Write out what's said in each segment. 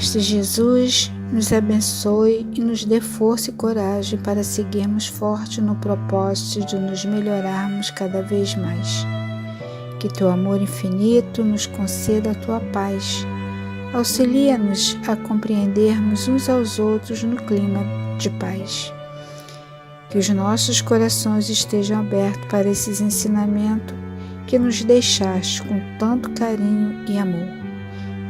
Mestre Jesus, nos abençoe e nos dê força e coragem para seguirmos forte no propósito de nos melhorarmos cada vez mais. Que teu amor infinito nos conceda a tua paz. Auxilia-nos a compreendermos uns aos outros no clima de paz. Que os nossos corações estejam abertos para esses ensinamentos que nos deixaste com tanto carinho e amor.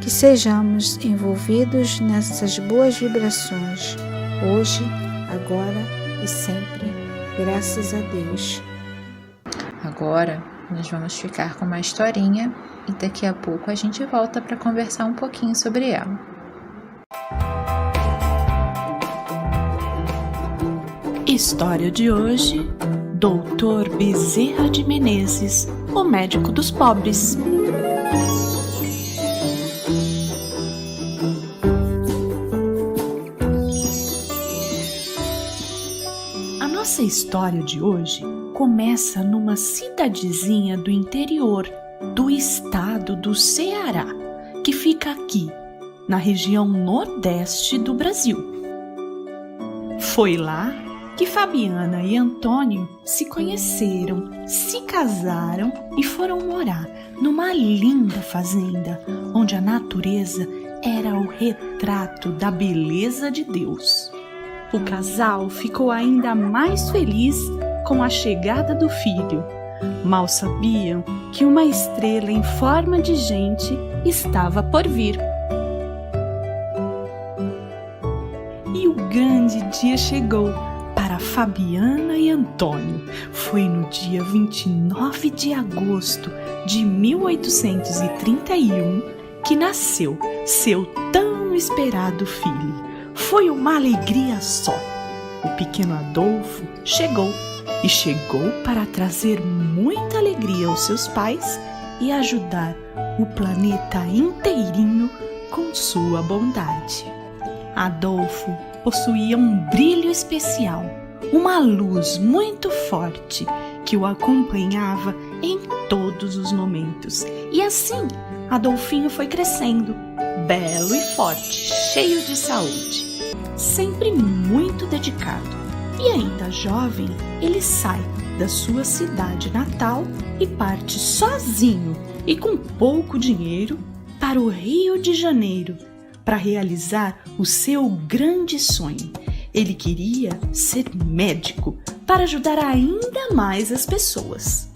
Que sejamos envolvidos nessas boas vibrações, hoje, agora e sempre, graças a Deus. Agora nós vamos ficar com uma historinha e daqui a pouco a gente volta para conversar um pouquinho sobre ela. História de hoje: Dr. Bezerra de Menezes, o médico dos pobres. A nossa história de hoje começa numa cidadezinha do interior do estado do Ceará, que fica aqui, na região nordeste do Brasil. Foi lá que Fabiana e Antônio se conheceram, se casaram e foram morar numa linda fazenda, onde a natureza era o retrato da beleza de Deus. O casal ficou ainda mais feliz com a chegada do filho. Mal sabiam que uma estrela em forma de gente estava por vir. E o grande dia chegou para Fabiana e Antônio. Foi no dia 29 de agosto de 1831 que nasceu seu tão esperado filho. Foi uma alegria só. O pequeno Adolfo chegou para trazer muita alegria aos seus pais e ajudar o planeta inteirinho com sua bondade. Adolfo possuía um brilho especial, uma luz muito forte que o acompanhava em todos os momentos. E assim, Adolfinho foi crescendo, belo e forte, cheio de saúde, sempre muito dedicado. E ainda jovem, ele sai da sua cidade natal e parte sozinho e com pouco dinheiro para o Rio de Janeiro para realizar o seu grande sonho. Ele queria ser médico para ajudar ainda mais as pessoas.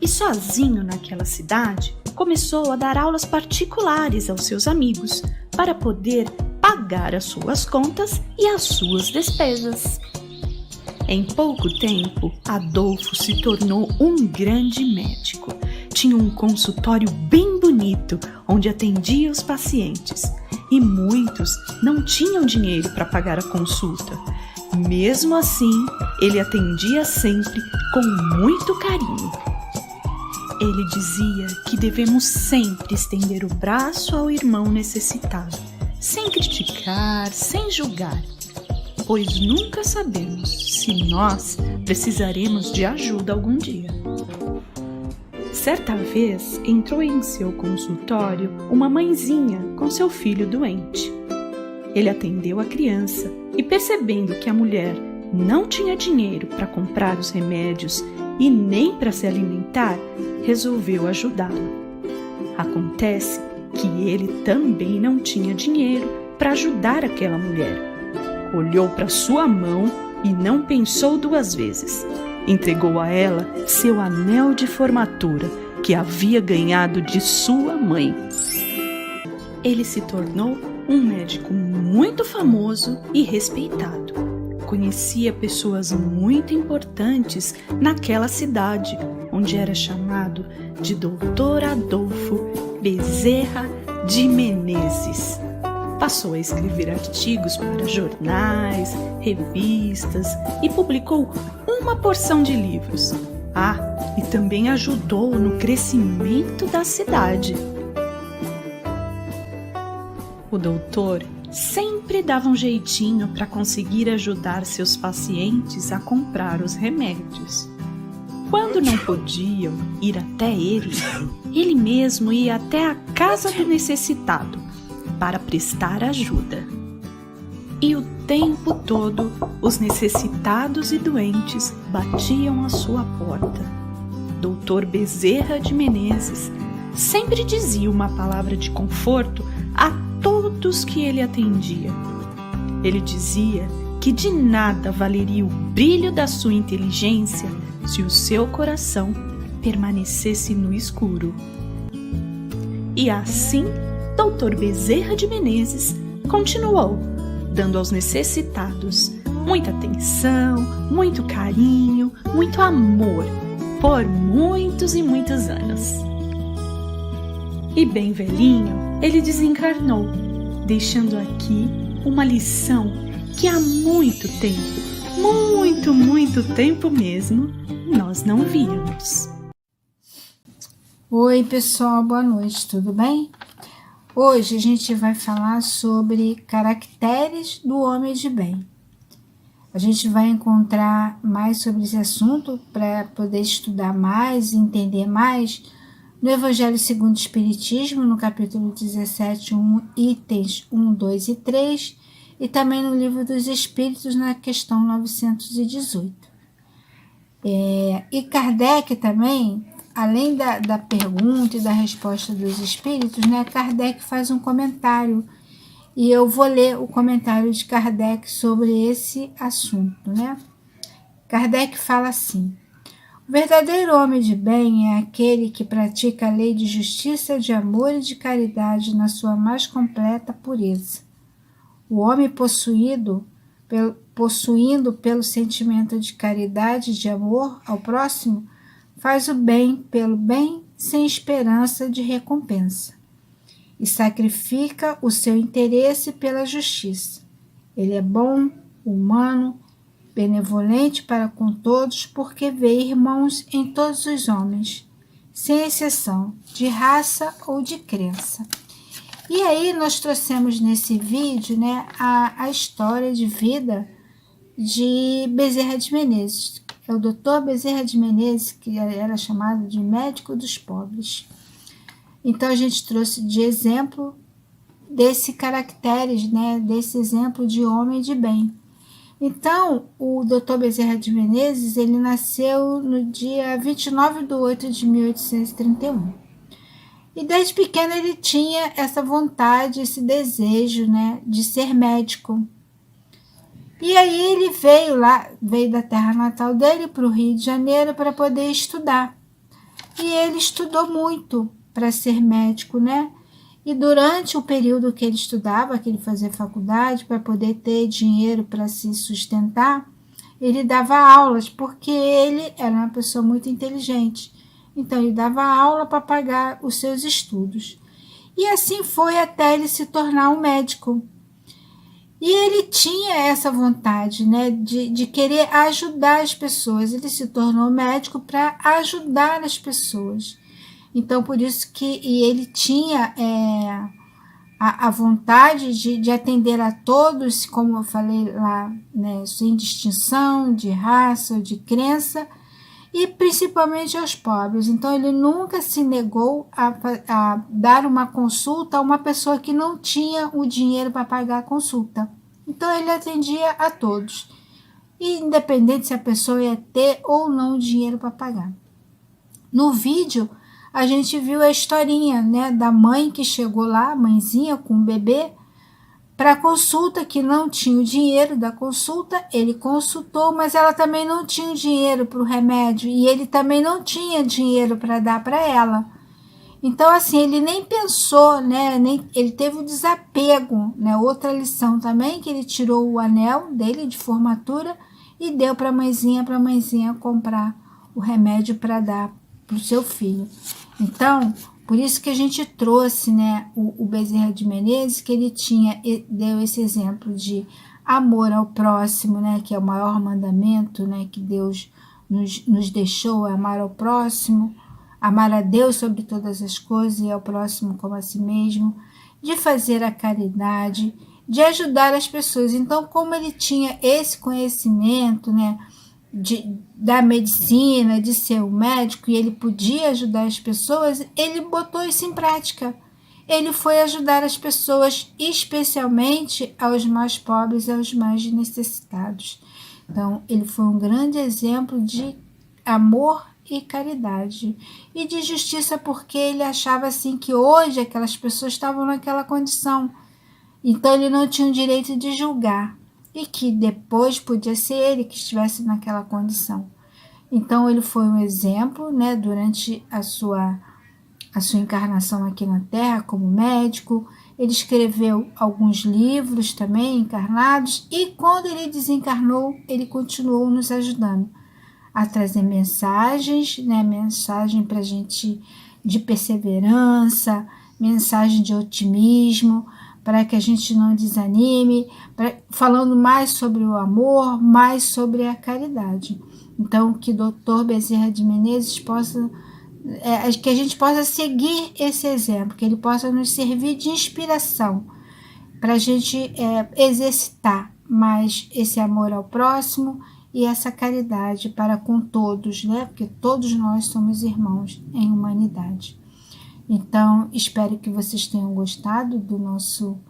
E sozinho naquela cidade, começou a dar aulas particulares aos seus amigos para poder pagar as suas contas e as suas despesas. Em pouco tempo, Adolfo se tornou um grande médico. Tinha um consultório bem bonito, onde atendia os pacientes. E muitos não tinham dinheiro para pagar a consulta. Mesmo assim, ele atendia sempre com muito carinho. Ele dizia que devemos sempre estender o braço ao irmão necessitado, sem criticar, sem julgar, pois nunca sabemos se nós precisaremos de ajuda algum dia. Certa vez, entrou em seu consultório uma mãezinha com seu filho doente. Ele atendeu a criança e, percebendo que a mulher não tinha dinheiro para comprar os remédios e nem para se alimentar, resolveu ajudá-la. Acontece que ele também não tinha dinheiro para ajudar aquela mulher. Olhou para sua mão e não pensou duas vezes. Entregou a ela seu anel de formatura que havia ganhado de sua mãe. Ele se tornou um médico muito famoso e respeitado. Conhecia pessoas muito importantes naquela cidade, onde era chamado de Dr. Adolfo Bezerra de Menezes. Passou a escrever artigos para jornais, revistas e publicou uma porção de livros. E também ajudou no crescimento da cidade. O doutor sempre dava um jeitinho para conseguir ajudar seus pacientes a comprar os remédios. Quando não podiam ir até ele, ele mesmo ia até a casa do necessitado, para prestar ajuda. E o tempo todo, os necessitados e doentes batiam à sua porta. Doutor Bezerra de Menezes sempre dizia uma palavra de conforto a todos que ele atendia. Ele dizia que de nada valeria o brilho da sua inteligência se o seu coração permanecesse no escuro. E assim, Doutor Bezerra de Menezes continuou, dando aos necessitados muita atenção, muito carinho, muito amor, por muitos e muitos anos. E bem velhinho, ele desencarnou, deixando aqui uma lição que há muito tempo mesmo, nós não víamos. Oi pessoal, boa noite, tudo bem? Hoje a gente vai falar sobre caracteres do homem de bem. A gente vai encontrar mais sobre esse assunto para poder estudar mais e entender mais no Evangelho segundo o Espiritismo, no capítulo 17, itens 1, 2 e 3, e também no Livro dos Espíritos, na questão 918. E Kardec também, além da pergunta e da resposta dos espíritos, né, Kardec faz um comentário, e eu vou ler o comentário de Kardec sobre esse assunto, né? Kardec fala assim: o verdadeiro homem de bem é aquele que pratica a lei de justiça, de amor e de caridade na sua mais completa pureza. O homem possuindo pelo sentimento de caridade e de amor ao próximo, faz o bem pelo bem sem esperança de recompensa e sacrifica o seu interesse pela justiça. Ele é bom, humano, benevolente para com todos, porque vê irmãos em todos os homens, sem exceção de raça ou de crença. E aí nós trouxemos nesse vídeo, né, a história de vida de Bezerra de Menezes. É o doutor Bezerra de Menezes, que era chamado de médico dos pobres. Então a gente trouxe de exemplo desse caracteres, né, desse exemplo de homem de bem. Então, o doutor Bezerra de Menezes, ele nasceu no dia 29/8/1831. E desde pequeno ele tinha essa vontade, esse desejo, né, de ser médico. E aí ele veio da terra natal dele para o Rio de Janeiro para poder estudar. E ele estudou muito para ser médico, né? E durante o período que ele estudava, que ele fazia faculdade, para poder ter dinheiro para se sustentar, ele dava aulas, porque ele era uma pessoa muito inteligente. Então, ele dava aula para pagar os seus estudos. E assim foi até ele se tornar um médico. E ele tinha essa vontade, né, de querer ajudar as pessoas. Ele se tornou médico para ajudar as pessoas. Então, por isso que ele tinha a vontade de atender a todos, como eu falei lá, né, sem distinção de raça ou de crença, e principalmente aos pobres. Então, ele nunca se negou a dar uma consulta a uma pessoa que não tinha o dinheiro para pagar a consulta. Então, ele atendia a todos, independente se a pessoa ia ter ou não dinheiro para pagar. No vídeo, a gente viu a historinha, né, da mãe que chegou lá, a mãezinha com o bebê, para a consulta, que não tinha o dinheiro da consulta. Ele consultou, mas ela também não tinha o dinheiro para o remédio, e ele também não tinha dinheiro para dar para ela. Então, assim, ele nem pensou, né, ele teve o desapego, né, outra lição também, que ele tirou o anel dele de formatura e deu para a mãezinha comprar o remédio para dar para o seu filho. Então, por isso que a gente trouxe, né, o Bezerra de Menezes, que ele deu esse exemplo de amor ao próximo, né, que é o maior mandamento, né, que Deus nos deixou, é amar ao próximo, amar a Deus sobre todas as coisas e ao próximo como a si mesmo, de fazer a caridade, de ajudar as pessoas. Então, como ele tinha esse conhecimento, né, da medicina, de ser um médico, e ele podia ajudar as pessoas, ele botou isso em prática. ele foi ajudar as pessoas, especialmente aos mais pobres e aos mais necessitados. Então, ele foi um grande exemplo de amor e caridade e de justiça, porque ele achava assim que hoje aquelas pessoas estavam naquela condição, então ele não tinha o direito de julgar e que depois podia ser ele que estivesse naquela condição. Então ele foi um exemplo, né, durante a sua encarnação aqui na Terra como médico. Ele escreveu alguns livros também encarnados e quando ele desencarnou, ele continuou nos ajudando a trazer mensagens, né, mensagem para a gente de perseverança, mensagem de otimismo, para que a gente não desanime, falando mais sobre o amor, mais sobre a caridade. Então, que Dr. Bezerra de Menezes possa, que a gente possa seguir esse exemplo, que ele possa nos servir de inspiração, para a gente exercitar mais esse amor ao próximo e essa caridade para com todos, né? Porque todos nós somos irmãos em humanidade. Então, espero que vocês tenham gostado do nosso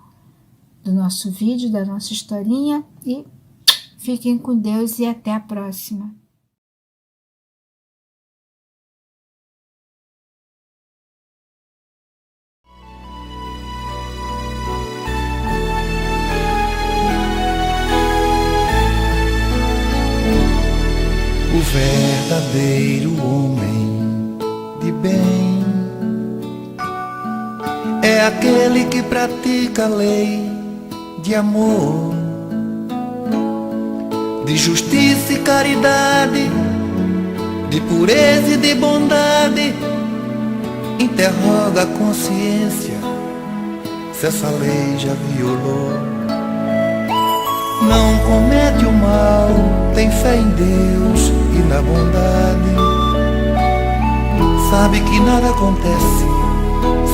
vídeo, da nossa historinha, e fiquem com Deus e até a próxima. O verdadeiro homem de bem é aquele que pratica a lei de amor, de justiça e caridade, de pureza e de bondade. Interroga a consciência se essa lei já violou. Não comete o mal, tem fé em Deus e na bondade. Sabe que nada acontece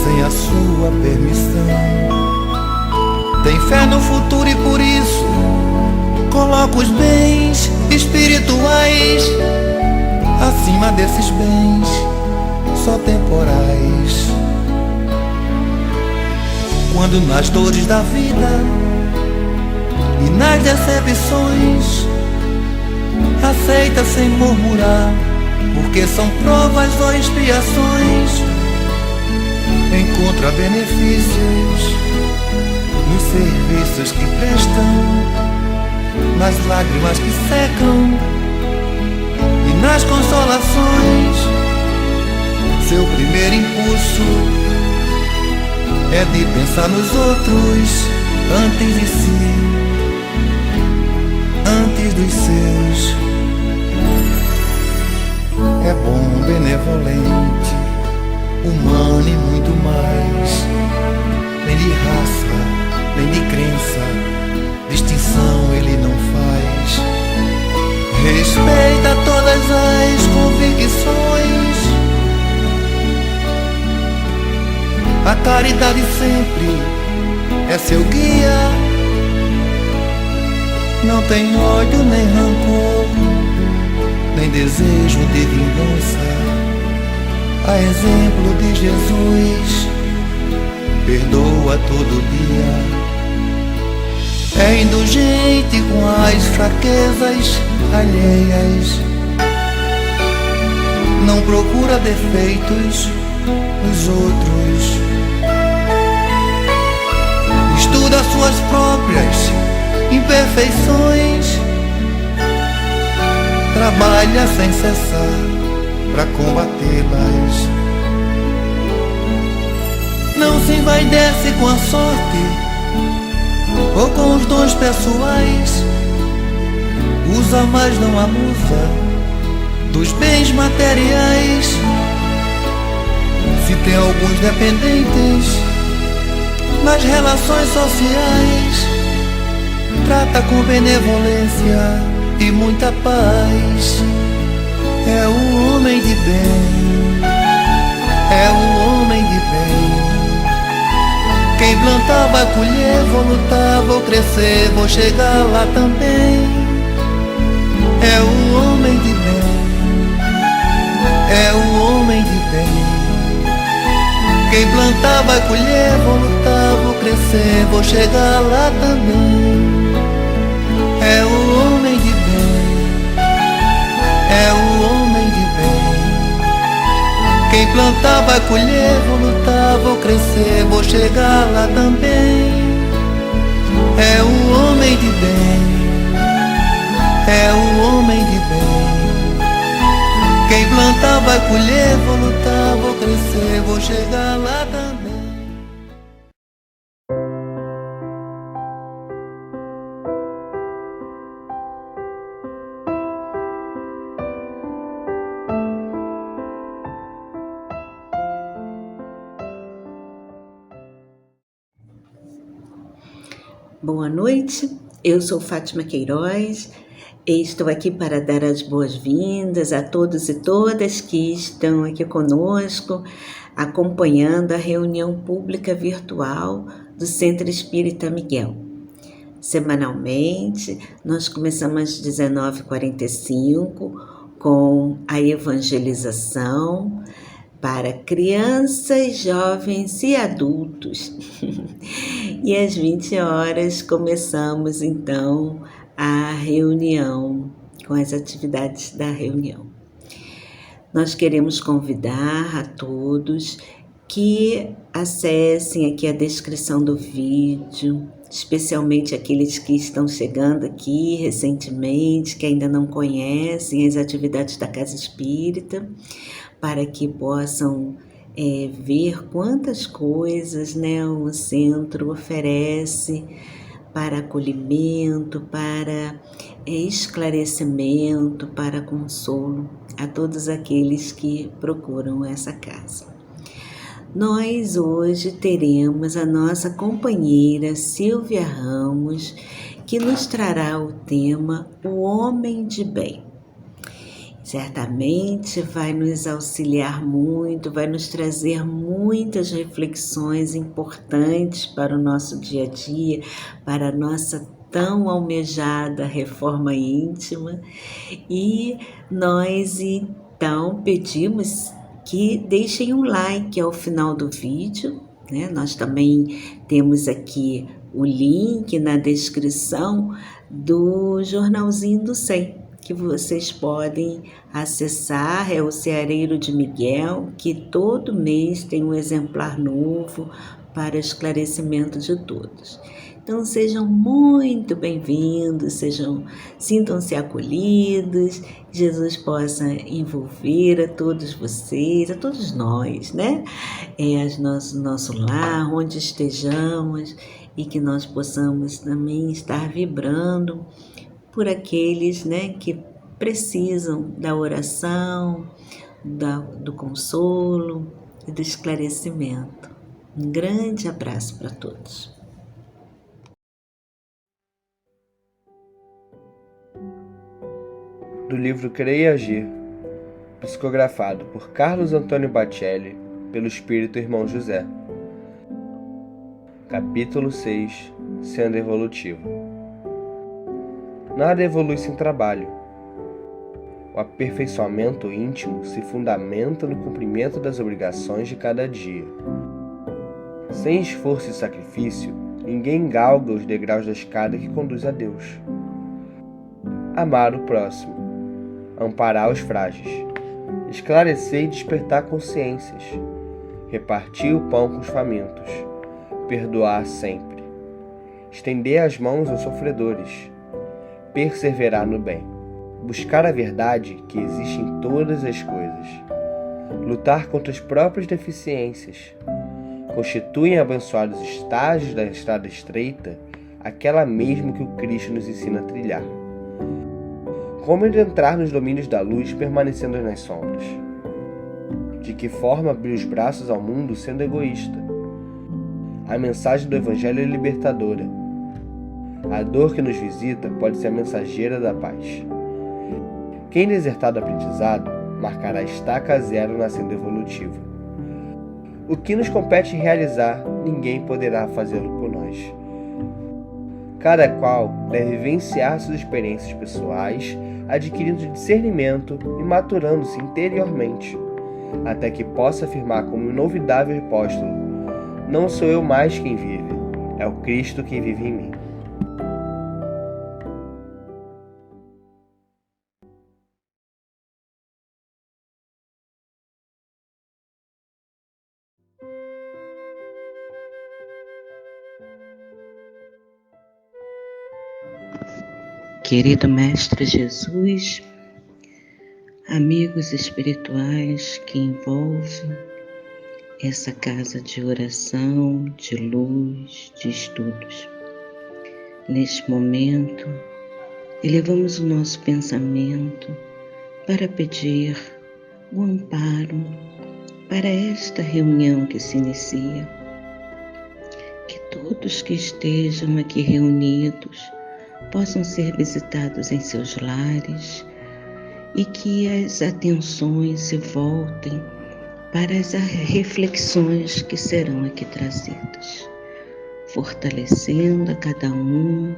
sem a sua permissão. Tem fé no futuro e por isso coloca os bens espirituais acima desses bens só temporais. Quando nas dores da vida e nas decepções aceita sem murmurar, porque são provas ou expiações. Encontra benefícios nos serviços que prestam, nas lágrimas que secam e nas consolações. Seu primeiro impulso é de pensar nos outros antes de si, antes dos seus. É bom, benevolente, humano e muito mais. Nem de raça, nem de crença, distinção ele não faz. Respeita todas as convicções. A caridade sempre é seu guia. Não tem ódio nem rancor, nem desejo de vingança. A exemplo de Jesus, perdoa todo dia. É indulgente com as fraquezas alheias. Não procura defeitos nos outros. Estuda suas próprias imperfeições. Trabalha sem cessar para combatê-las. Não se envaidece com a sorte ou com os dons pessoais. Usa, mas não abusa dos bens materiais. Se tem alguns dependentes nas relações sociais, trata com benevolência e muita paz. É o homem de bem, é o homem de bem. Quem plantar vai colher, vou lutar, vou crescer, vou chegar lá também. É o homem de bem, é o homem de bem. Quem plantar vai colher, vou lutar, vou crescer, vou chegar lá também. É o homem de bem, é o homem de bem. Quem plantar vai colher, vou lutar, vou crescer, vou chegar lá também. É o homem de bem, é o homem de bem. Quem plantar vai colher, vou lutar, vou crescer, vou chegar lá também. Boa noite, eu sou Fátima Queiroz e estou aqui para dar as boas-vindas a todos e todas que estão aqui conosco, acompanhando a reunião pública virtual do Centro Espírita Miguel. Semanalmente, nós começamos às 19h45 com a evangelização para crianças, jovens e adultos. E às 20 horas começamos então a reunião, com as atividades da reunião. Nós queremos convidar a todos que acessem aqui a descrição do vídeo, especialmente aqueles que estão chegando aqui recentemente, que ainda não conhecem as atividades da Casa Espírita, para que possam ver quantas coisas, né, o centro oferece para acolhimento, para esclarecimento, para consolo a todos aqueles que procuram essa casa. Nós hoje teremos a nossa companheira Silvia Ramos, que nos trará o tema O Homem de Bem. Certamente vai nos auxiliar muito, vai nos trazer muitas reflexões importantes para o nosso dia a dia, para a nossa tão almejada reforma íntima. E nós então pedimos que deixem um like ao final do vídeo, né? Nós também temos aqui o link na descrição do Jornalzinho do 100. Que vocês podem acessar, é o Ceareiro de Miguel, que todo mês tem um exemplar novo para esclarecimento de todos. Então sejam muito bem-vindos, sintam-se acolhidos, Jesus possa envolver a todos vocês, a todos nós, né? Nosso lar, onde estejamos, e que nós possamos também estar vibrando por aqueles, né, que precisam da oração, do consolo e do esclarecimento. Um grande abraço para todos. Do livro Crer e Agir, psicografado por Carlos Antônio Bacelli, pelo Espírito Irmão José. Capítulo 6. Sendo evolutivo. Nada evolui sem trabalho. O aperfeiçoamento íntimo se fundamenta no cumprimento das obrigações de cada dia. Sem esforço e sacrifício, ninguém galga os degraus da escada que conduz a Deus. Amar o próximo, amparar os frágeis, esclarecer e despertar consciências, repartir o pão com os famintos, perdoar sempre, estender as mãos aos sofredores, perseverar no bem, buscar a verdade que existe em todas as coisas, lutar contra as próprias deficiências, constituem abençoados estágios da estrada estreita, aquela mesmo que o Cristo nos ensina a trilhar. Como entrar nos domínios da luz permanecendo nas sombras? De que forma abrir os braços ao mundo sendo egoísta? A mensagem do Evangelho é libertadora. A dor que nos visita pode ser a mensageira da paz. Quem desertar do aprendizado marcará estaca zero na senda evolutiva. O que nos compete realizar, ninguém poderá fazê-lo por nós. Cada qual deve vivenciar suas experiências pessoais, adquirindo discernimento e maturando-se interiormente, até que possa afirmar como inolvidável apóstolo Não sou eu mais quem vive, é o Cristo que vive em mim. Querido Mestre Jesus, amigos espirituais que envolvem essa casa de oração, de luz, de estudos. Neste momento, elevamos o nosso pensamento para pedir o amparo para esta reunião que se inicia. Que todos que estejam aqui reunidos possam ser visitados em seus lares e que as atenções se voltem para as reflexões que serão aqui trazidas, fortalecendo a cada um,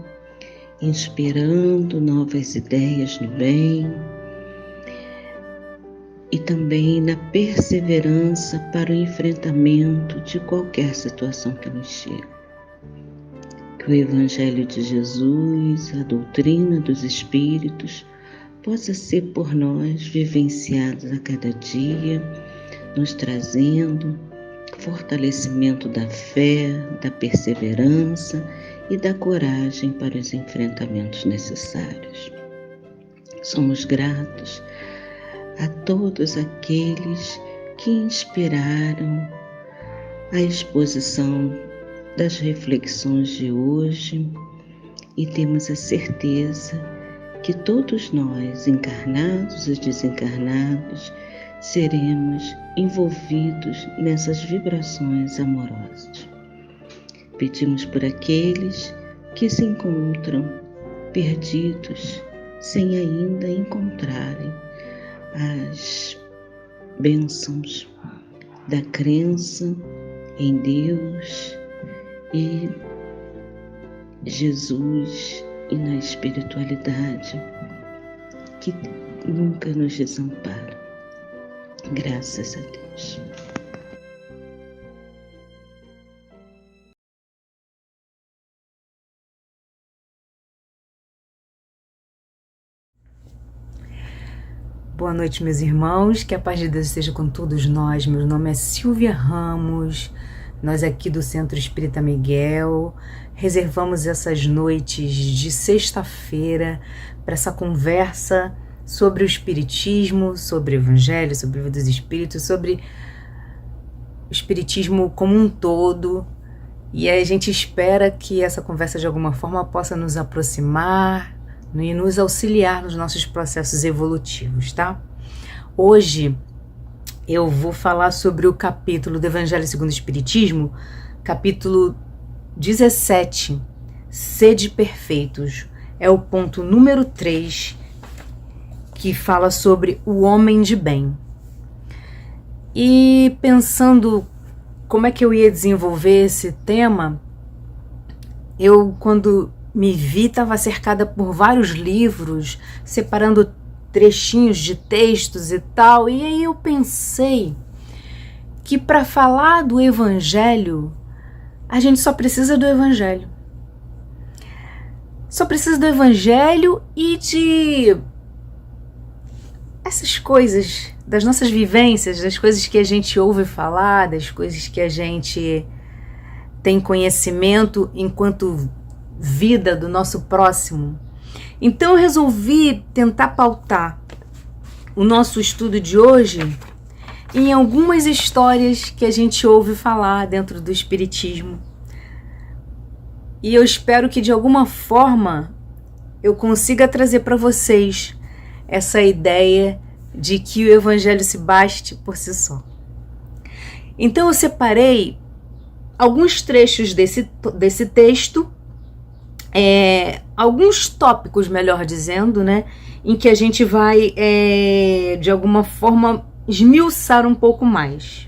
inspirando novas ideias no bem e também na perseverança para o enfrentamento de qualquer situação que nos chegue. Que o Evangelho de Jesus, a doutrina dos Espíritos, possa ser por nós vivenciado a cada dia, nos trazendo fortalecimento da fé, da perseverança e da coragem para os enfrentamentos necessários. Somos gratos a todos aqueles que inspiraram a exposição das reflexões de hoje e temos a certeza que todos nós, encarnados e desencarnados, seremos envolvidos nessas vibrações amorosas. Pedimos por aqueles que se encontram perdidos sem ainda encontrarem as bênçãos da crença em Deus e Jesus e na espiritualidade que nunca nos desampara. Graças a Deus. Boa noite, meus irmãos, que a paz de Deus esteja com todos nós. Meu nome é Silvia Ramos, nós aqui do Centro Espírita Miguel reservamos essas noites de sexta-feira para essa conversa sobre o Espiritismo, sobre o Evangelho, sobre o Livro dos Espíritos, sobre o Espiritismo como um todo. E a gente espera que essa conversa de alguma forma possa nos aproximar e nos auxiliar nos nossos processos evolutivos, tá? Hoje eu vou falar sobre o capítulo do Evangelho segundo o Espiritismo, capítulo 17, Sede Perfeitos. É o ponto número 3, que fala sobre o homem de bem. E pensando como é que eu ia desenvolver esse tema, eu, quando me vi, estava cercada por vários livros, separando trechinhos de textos e tal, e aí eu pensei que para falar do Evangelho, a gente só precisa do Evangelho. Só precisa do Evangelho e de essas coisas, das nossas vivências, das coisas que a gente ouve falar, das coisas que a gente tem conhecimento enquanto vida do nosso próximo. Então eu resolvi tentar pautar o nosso estudo de hoje em algumas histórias que a gente ouve falar dentro do Espiritismo. E eu espero que de alguma forma eu consiga trazer para vocês essa ideia de que o Evangelho se baste por si só. Então eu separei alguns trechos desse texto, alguns tópicos, melhor dizendo, né, em que a gente vai, de alguma forma, esmiuçar um pouco mais.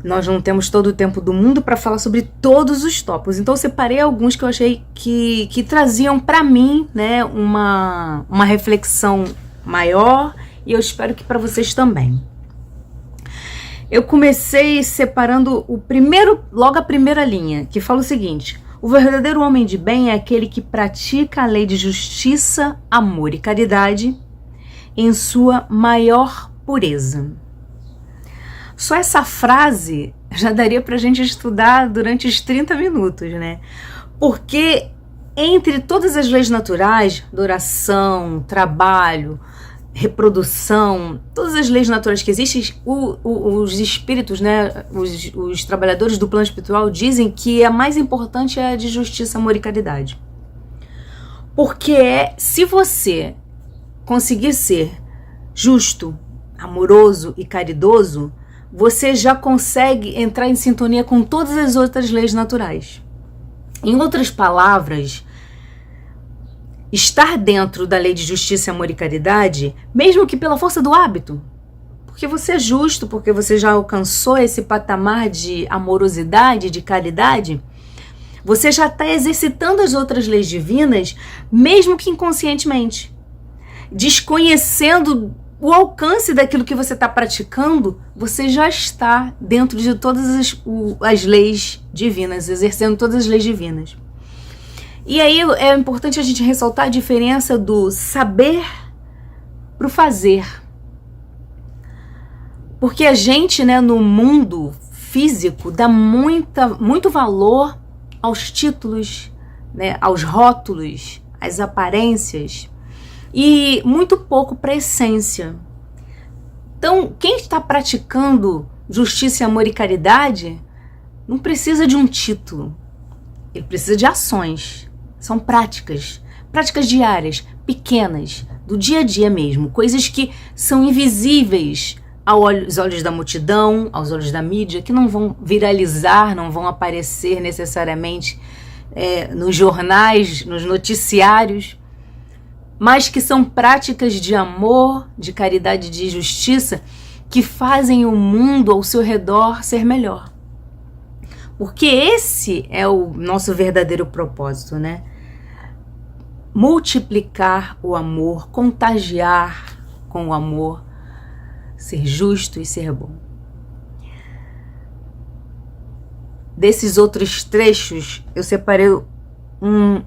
Nós não temos todo o tempo do mundo para falar sobre todos os tópicos, então eu separei alguns que eu achei que traziam para mim, né, uma reflexão maior, e eu espero que para vocês também. eu comecei separando logo a primeira linha, que fala o seguinte: o verdadeiro homem de bem é aquele que pratica a lei de justiça, amor e caridade em sua maior pureza. Só essa frase já daria pra gente estudar durante os 30 minutos, né? Porque entre todas as leis naturais, adoração, trabalho, reprodução, todas as leis naturais que existem, os espíritos, né, os trabalhadores do plano espiritual dizem que a mais importante é a de justiça, amor e caridade. Porque se você conseguir ser justo, amoroso e caridoso, você já consegue entrar em sintonia com todas as outras leis naturais. Em outras palavras, estar dentro da lei de justiça, amor e caridade, mesmo que pela força do hábito, porque você é justo, porque você já alcançou esse patamar de amorosidade, de caridade, você já está exercitando as outras leis divinas, mesmo que inconscientemente, desconhecendo o alcance daquilo que você está praticando. Você já está dentro de todas as leis divinas, exercendo todas as leis divinas. E aí é importante a gente ressaltar a diferença do saber para o fazer. Porque a gente, né, no mundo físico, dá muito valor aos títulos, né, aos rótulos, às aparências, e muito pouco para a essência. Então, quem está praticando justiça, amor e caridade não precisa de um título, ele precisa de ações. São práticas diárias, pequenas, do dia a dia mesmo, coisas que são invisíveis aos olhos da multidão, aos olhos da mídia, que não vão viralizar, não vão aparecer necessariamente nos jornais, nos noticiários, mas que são práticas de amor, de caridade, de justiça, que fazem o mundo ao seu redor ser melhor. Porque esse é o nosso verdadeiro propósito, né? Multiplicar o amor, contagiar com o amor, ser justo e ser bom. Desses outros trechos, eu separei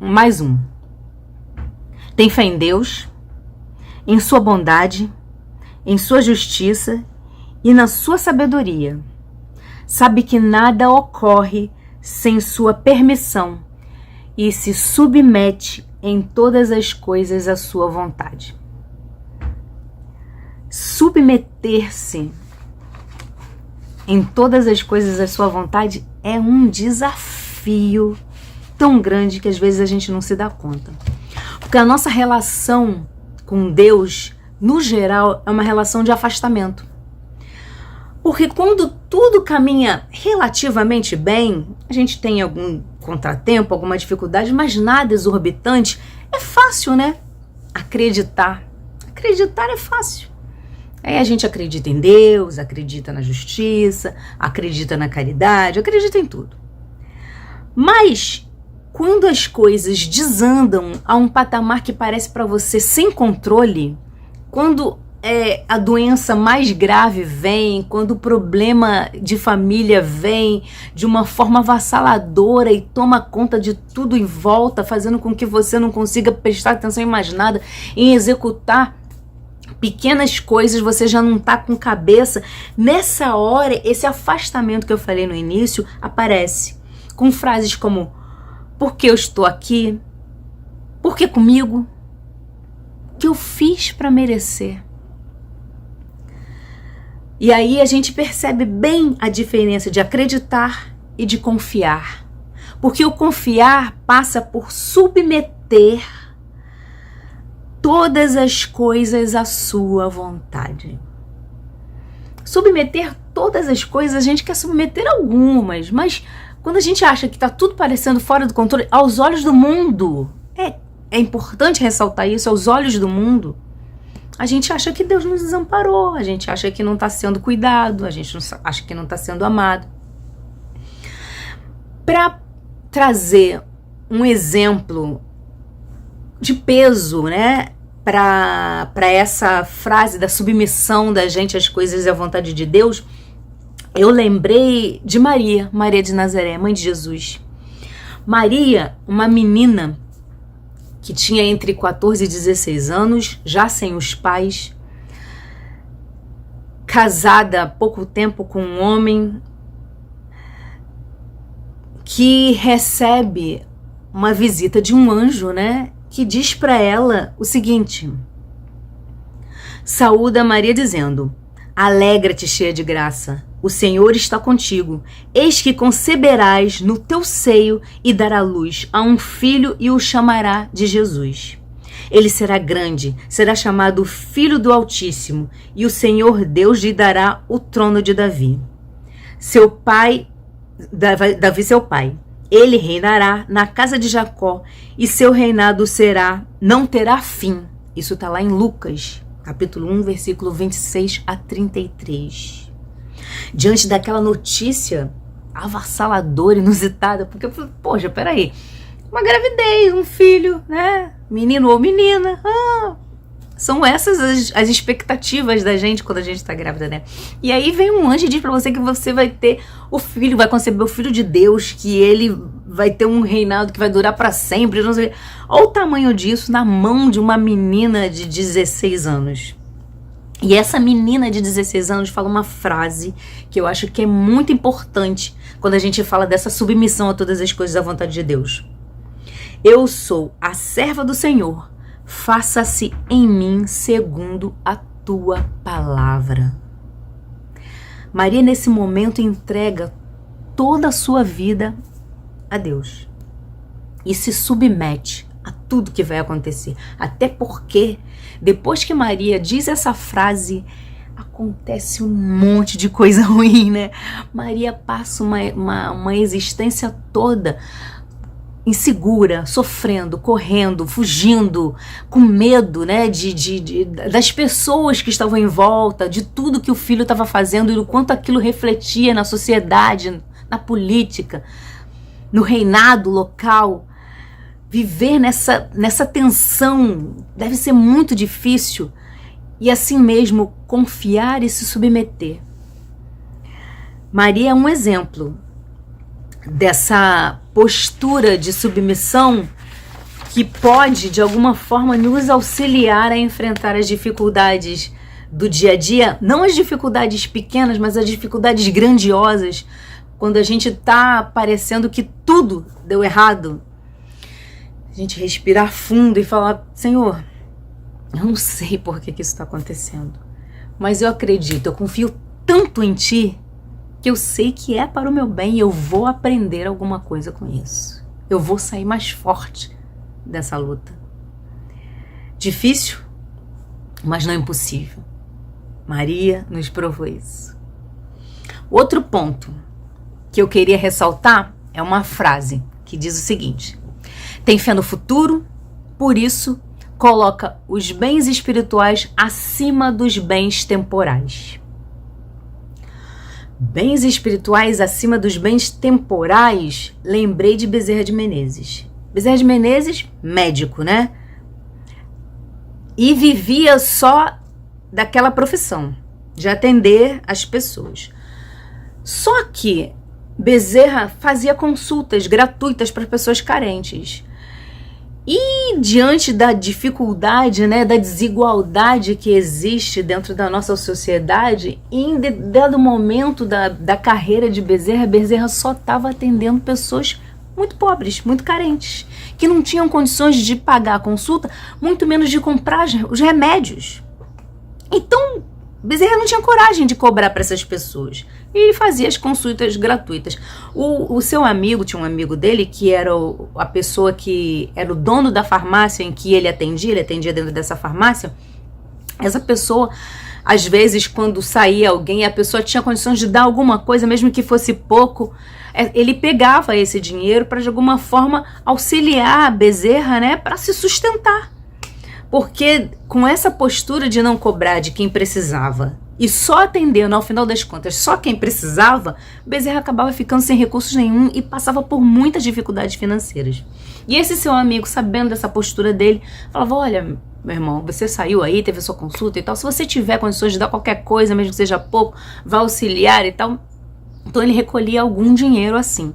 mais um. Tem fé em Deus, em sua bondade, em sua justiça e na sua sabedoria. Sabe que nada ocorre sem sua permissão e se submete em todas as coisas à sua vontade. Submeter-se em todas as coisas à sua vontade é um desafio tão grande que às vezes a gente não se dá conta. Porque a nossa relação com Deus, no geral, é uma relação de afastamento. Porque quando tudo caminha relativamente bem, a gente tem algum contratempo, alguma dificuldade, mas nada exorbitante, é fácil, né? Acreditar. Acreditar é fácil. Aí a gente acredita em Deus, acredita na justiça, acredita na caridade, acredita em tudo. Mas quando as coisas desandam a um patamar que parece para você sem controle, quando a doença mais grave vem, quando o problema de família vem de uma forma avassaladora e toma conta de tudo em volta, fazendo com que você não consiga prestar atenção em mais nada, em executar pequenas coisas, você já não está com cabeça. Nessa hora, esse afastamento que eu falei no início aparece com frases como: por que eu estou aqui? Por que comigo? O que eu fiz para merecer? E aí a gente percebe bem a diferença de acreditar e de confiar. Porque o confiar passa por submeter todas as coisas à sua vontade. Submeter todas as coisas, a gente quer submeter algumas, mas quando a gente acha que está tudo parecendo fora do controle, aos olhos do mundo, é importante ressaltar isso, aos olhos do mundo, a gente acha que Deus nos desamparou, a gente acha que não está sendo cuidado, a gente acha que não está sendo amado. Para trazer um exemplo de peso, né, para essa frase da submissão da gente às coisas e à vontade de Deus, eu lembrei de Maria de Nazaré, mãe de Jesus. Maria, uma menina que tinha entre 14 e 16 anos, já sem os pais, casada há pouco tempo com um homem, que recebe uma visita de um anjo, né? Que diz para ela o seguinte: saúda Maria dizendo: alegra-te, cheia de graça, o Senhor está contigo. Eis que conceberás no teu seio e dará luz a um filho e o chamará de Jesus. Ele será grande, será chamado Filho do Altíssimo, e o Senhor Deus lhe dará o trono de Davi. Davi seu pai. Ele reinará na casa de Jacó, e seu reinado não terá fim. Isso está lá em Lucas, capítulo 1, versículo 26 a 33. Diante daquela notícia avassaladora, inusitada, porque eu falei, poxa, peraí, uma gravidez, um filho, né? Menino ou menina. São essas as expectativas da gente quando a gente está grávida, né? E aí vem um anjo e diz para você que você vai ter o filho, vai conceber o Filho de Deus, que ele vai ter um reinado que vai durar para sempre. Não sei. Olha o tamanho disso na mão de uma menina de 16 anos. E essa menina de 16 anos fala uma frase que eu acho que é muito importante quando a gente fala dessa submissão a todas as coisas da vontade de Deus. Eu sou a serva do Senhor, faça-se em mim segundo a tua palavra. Maria, nesse momento, entrega toda a sua vida a Deus e se submete a tudo que vai acontecer. Até porque, depois que Maria diz essa frase, acontece um monte de coisa ruim, né? Maria passa uma existência toda insegura, sofrendo, correndo, fugindo, com medo, né, das pessoas que estavam em volta, de tudo que o filho estava fazendo e o quanto aquilo refletia na sociedade, na política, no reinado local. Viver nessa tensão deve ser muito difícil, e assim mesmo confiar e se submeter. Maria é um exemplo dessa postura de submissão que pode, de alguma forma, nos auxiliar a enfrentar as dificuldades do dia a dia, não as dificuldades pequenas, mas as dificuldades grandiosas, quando a gente está parecendo que tudo deu errado. A gente respirar fundo e falar: Senhor, eu não sei por que isso está acontecendo, mas eu acredito, eu confio tanto em Ti, que eu sei que é para o meu bem e eu vou aprender alguma coisa com isso. Eu vou sair mais forte dessa luta. Difícil, mas não impossível. Maria nos provou isso. Outro ponto que eu queria ressaltar é uma frase que diz o seguinte: tem fé no futuro, por isso coloca os bens espirituais acima dos bens temporais. Bens espirituais acima dos bens temporais, lembrei de Bezerra de Menezes. Bezerra de Menezes, médico, né? E vivia só daquela profissão, de atender as pessoas. Só que Bezerra fazia consultas gratuitas para pessoas carentes. E diante da dificuldade, né, da desigualdade que existe dentro da nossa sociedade, em dado momento da carreira de Bezerra, Bezerra só estava atendendo pessoas muito pobres, muito carentes, que não tinham condições de pagar a consulta, muito menos de comprar os remédios. Então, Bezerra não tinha coragem de cobrar para essas pessoas. E ele fazia as consultas gratuitas. O seu amigo, tinha um amigo dele que era a pessoa que era o dono da farmácia em que ele atendia dentro dessa farmácia. Essa pessoa, às vezes, quando saía alguém, a pessoa tinha condições de dar alguma coisa, mesmo que fosse pouco, ele pegava esse dinheiro para, de alguma forma, auxiliar a Bezerra, né, para se sustentar. Porque com essa postura de não cobrar de quem precisava e só atendendo, ao final das contas, só quem precisava, Bezerra acabava ficando sem recursos nenhum e passava por muitas dificuldades financeiras. E esse seu amigo, sabendo dessa postura dele, falava: olha, meu irmão, você saiu aí, teve a sua consulta e tal, se você tiver condições de dar qualquer coisa, mesmo que seja pouco, vai auxiliar e tal, Então ele recolhia algum dinheiro assim.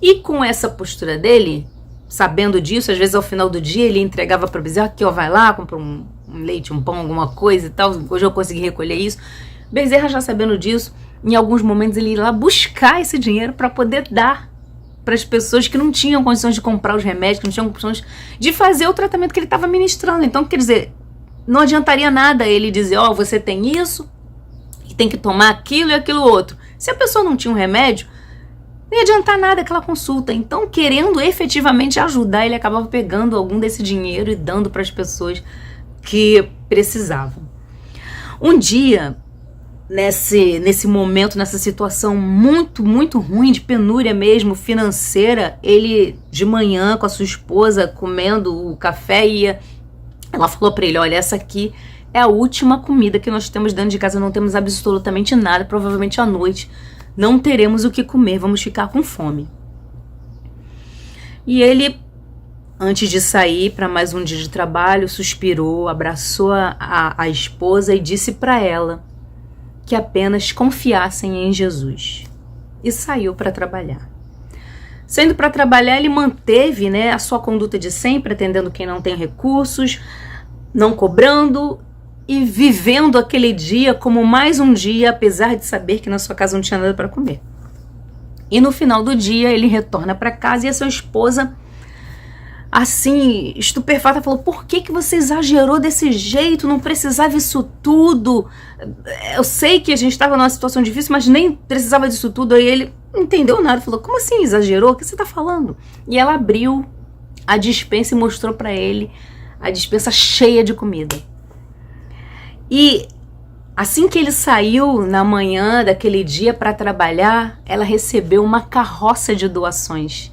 E com essa postura dele, sabendo disso, às vezes ao final do dia ele entregava para Bezerra, aqui ó, vai lá, compra um leite, um pão, alguma coisa e tal, hoje eu consegui recolher isso. Bezerra, já sabendo disso, em alguns momentos ele ia lá buscar esse dinheiro para poder dar para as pessoas que não tinham condições de comprar os remédios, que não tinham condições de fazer o tratamento que ele estava ministrando. Então, quer dizer, não adiantaria nada ele dizer, ó, você tem isso e tem que tomar aquilo e aquilo outro. Se a pessoa não tinha um remédio, não ia adiantar nada aquela consulta. Então, querendo efetivamente ajudar, ele acabava pegando algum desse dinheiro e dando para as pessoas que precisavam. Um dia, nesse momento, nessa situação muito, muito ruim, de penúria mesmo, financeira, ele de manhã com a sua esposa comendo o café, ela falou para ele, olha, essa aqui é a última comida que nós temos dentro de casa, não temos absolutamente nada, provavelmente à noite não teremos o que comer, vamos ficar com fome. E ele, antes de sair para mais um dia de trabalho, suspirou, abraçou a esposa e disse para ela que apenas confiassem em Jesus. E saiu para trabalhar. Saindo para trabalhar, ele manteve, a sua conduta de sempre, atendendo quem não tem recursos, não cobrando e vivendo aquele dia como mais um dia, apesar de saber que na sua casa não tinha nada para comer. E no final do dia, ele retorna para casa e a sua esposa, assim, estupefata, falou, por que você exagerou desse jeito? Não precisava isso tudo. Eu sei que a gente estava numa situação difícil, mas nem precisava disso tudo. Aí ele não entendeu nada, falou, como assim exagerou? O que você está falando? E ela abriu a despensa e mostrou para ele a despensa cheia de comida. E assim que ele saiu na manhã daquele dia para trabalhar, ela recebeu uma carroça de doações.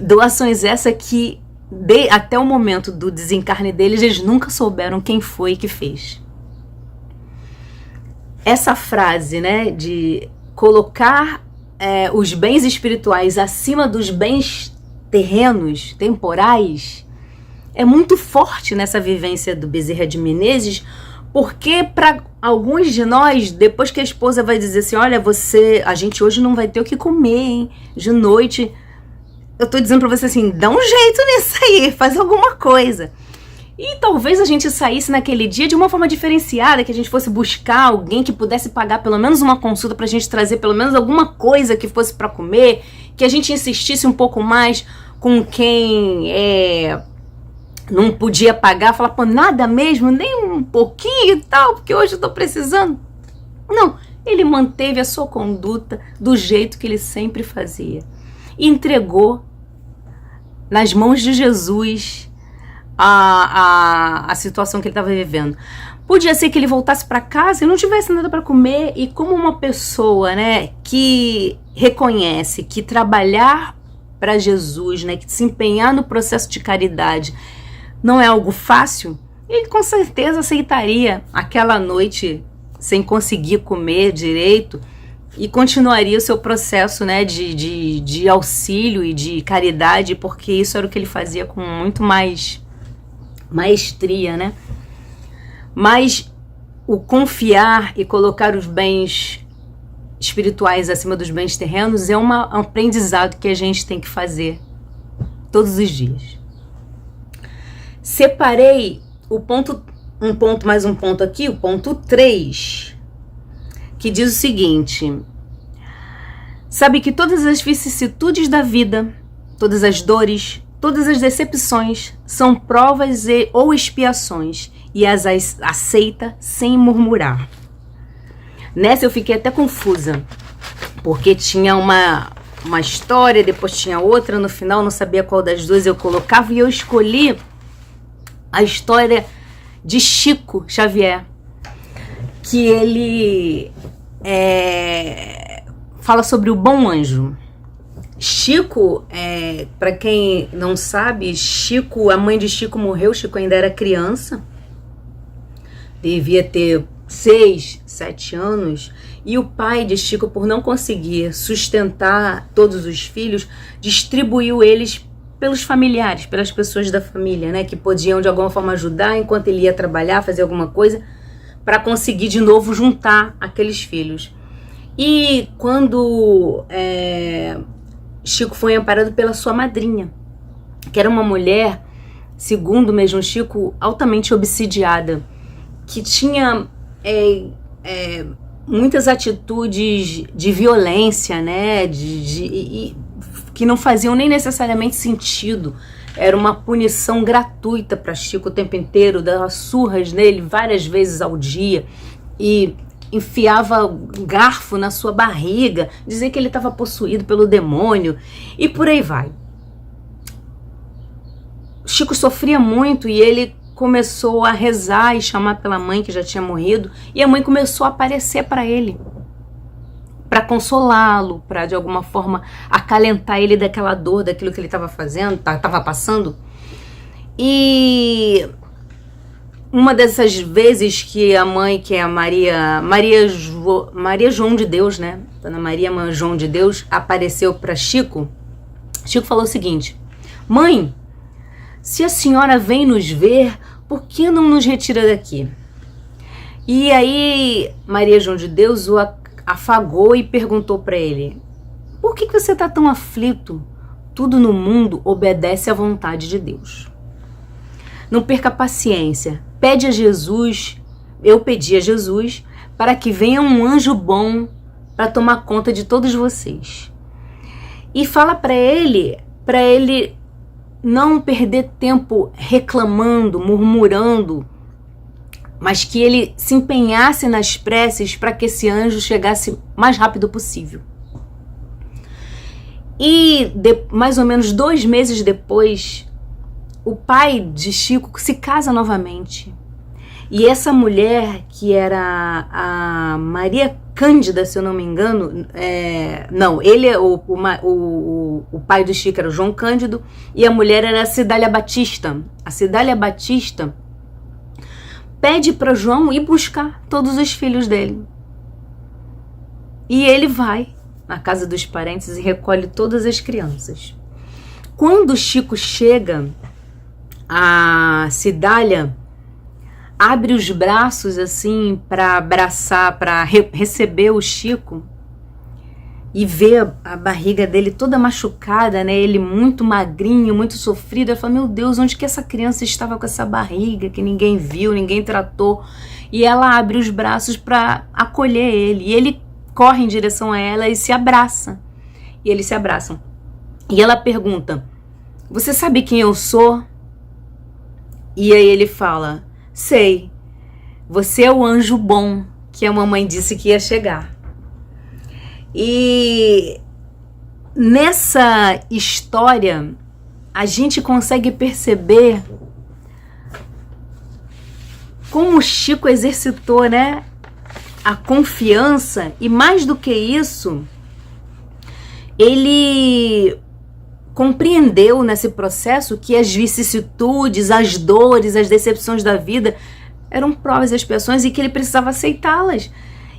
Doações essa que até o momento do desencarne deles, eles nunca souberam quem foi que fez. Essa frase, de colocar os bens espirituais acima dos bens terrenos, temporais, é muito forte nessa vivência do Bezerra de Menezes, porque para alguns de nós, depois que a esposa vai dizer assim, olha, a gente hoje não vai ter o que comer, hein? De noite, eu tô dizendo pra você assim, dá um jeito nisso aí, faz alguma coisa. E talvez a gente saísse naquele dia de uma forma diferenciada, que a gente fosse buscar alguém que pudesse pagar pelo menos uma consulta pra gente trazer pelo menos alguma coisa que fosse pra comer, que a gente insistisse um pouco mais com quem não podia pagar, falar, pô, nada mesmo, nem um pouquinho e tal, porque hoje eu tô precisando. Não, ele manteve a sua conduta do jeito que ele sempre fazia. E entregou nas mãos de Jesus a situação que ele estava vivendo. Podia ser que ele voltasse para casa e não tivesse nada para comer, e como uma pessoa, que reconhece que trabalhar para Jesus, que se empenhar no processo de caridade não é algo fácil, ele com certeza aceitaria aquela noite sem conseguir comer direito e continuaria o seu processo de auxílio e de caridade, porque isso era o que ele fazia com muito mais maestria, Mas o confiar e colocar os bens espirituais acima dos bens terrenos é um aprendizado que a gente tem que fazer todos os dias. Separei o ponto aqui, o ponto 3, que diz o seguinte: sabe que todas as vicissitudes da vida, todas as dores, todas as decepções são provas ou expiações, e as aceita sem murmurar. Nessa eu fiquei até confusa, porque tinha uma história, depois tinha outra, no final não sabia qual das duas eu colocava, e eu escolhi a história de Chico Xavier, que ele fala sobre o bom anjo. Chico, para quem não sabe, Chico, a mãe de Chico morreu, Chico ainda era criança, devia ter 6, 7 anos, e o pai de Chico, por não conseguir sustentar todos os filhos, distribuiu eles pelos familiares, pelas pessoas da família, que podiam de alguma forma ajudar enquanto ele ia trabalhar, fazer alguma coisa, para conseguir de novo juntar aqueles filhos. E quando Chico foi amparado pela sua madrinha, que era uma mulher, segundo mesmo Chico, altamente obsidiada, que tinha muitas atitudes de violência, né, que não faziam nem necessariamente sentido. Era uma punição gratuita para Chico o tempo inteiro, dava surras nele várias vezes ao dia e enfiava garfo na sua barriga, dizia que ele estava possuído pelo demônio e por aí vai. Chico sofria muito e ele começou a rezar e chamar pela mãe que já tinha morrido, e a mãe começou a aparecer para ele, para consolá-lo, para de alguma forma acalentar ele daquela dor, daquilo que ele estava fazendo, estava passando. E uma dessas vezes que a mãe, que é a Maria João de Deus, né, Dona Maria Mãe João de Deus, apareceu para Chico, Chico falou o seguinte: mãe, se a senhora vem nos ver, por que não nos retira daqui? E aí Maria João de Deus o afagou e perguntou para ele: por que você está tão aflito? Tudo no mundo obedece à vontade de Deus. Não perca a paciência. Pede a Jesus, eu pedi a Jesus, para que venha um anjo bom para tomar conta de todos vocês. E fala para ele não perder tempo reclamando, murmurando, mas que ele se empenhasse nas preces para que esse anjo chegasse mais rápido possível. E mais ou menos 2 meses depois, o pai de Chico se casa novamente. E essa mulher, que era a Maria Cândida, se eu não me engano, o pai do Chico era o João Cândido e a mulher era a Cidália Batista. A Cidália Batista pede para João ir buscar todos os filhos dele. E ele vai na casa dos parentes e recolhe todas as crianças. Quando Chico chega, a Cidália abre os braços assim para abraçar, para receber o Chico, e vê a barriga dele toda machucada, né? Ele muito magrinho, muito sofrido. Ela fala: meu Deus, onde que essa criança estava com essa barriga que ninguém viu, ninguém tratou? E ela abre os braços para acolher ele, e ele corre em direção a ela e se abraça. E eles se abraçam. E ela pergunta: você sabe quem eu sou? E aí ele fala: sei, você é o anjo bom que a mamãe disse que ia chegar. E nessa história a gente consegue perceber como o Chico exercitou, né, a confiança, e mais do que isso, ele compreendeu nesse processo que as vicissitudes, as dores, as decepções da vida eram provas e expiações e que ele precisava aceitá-las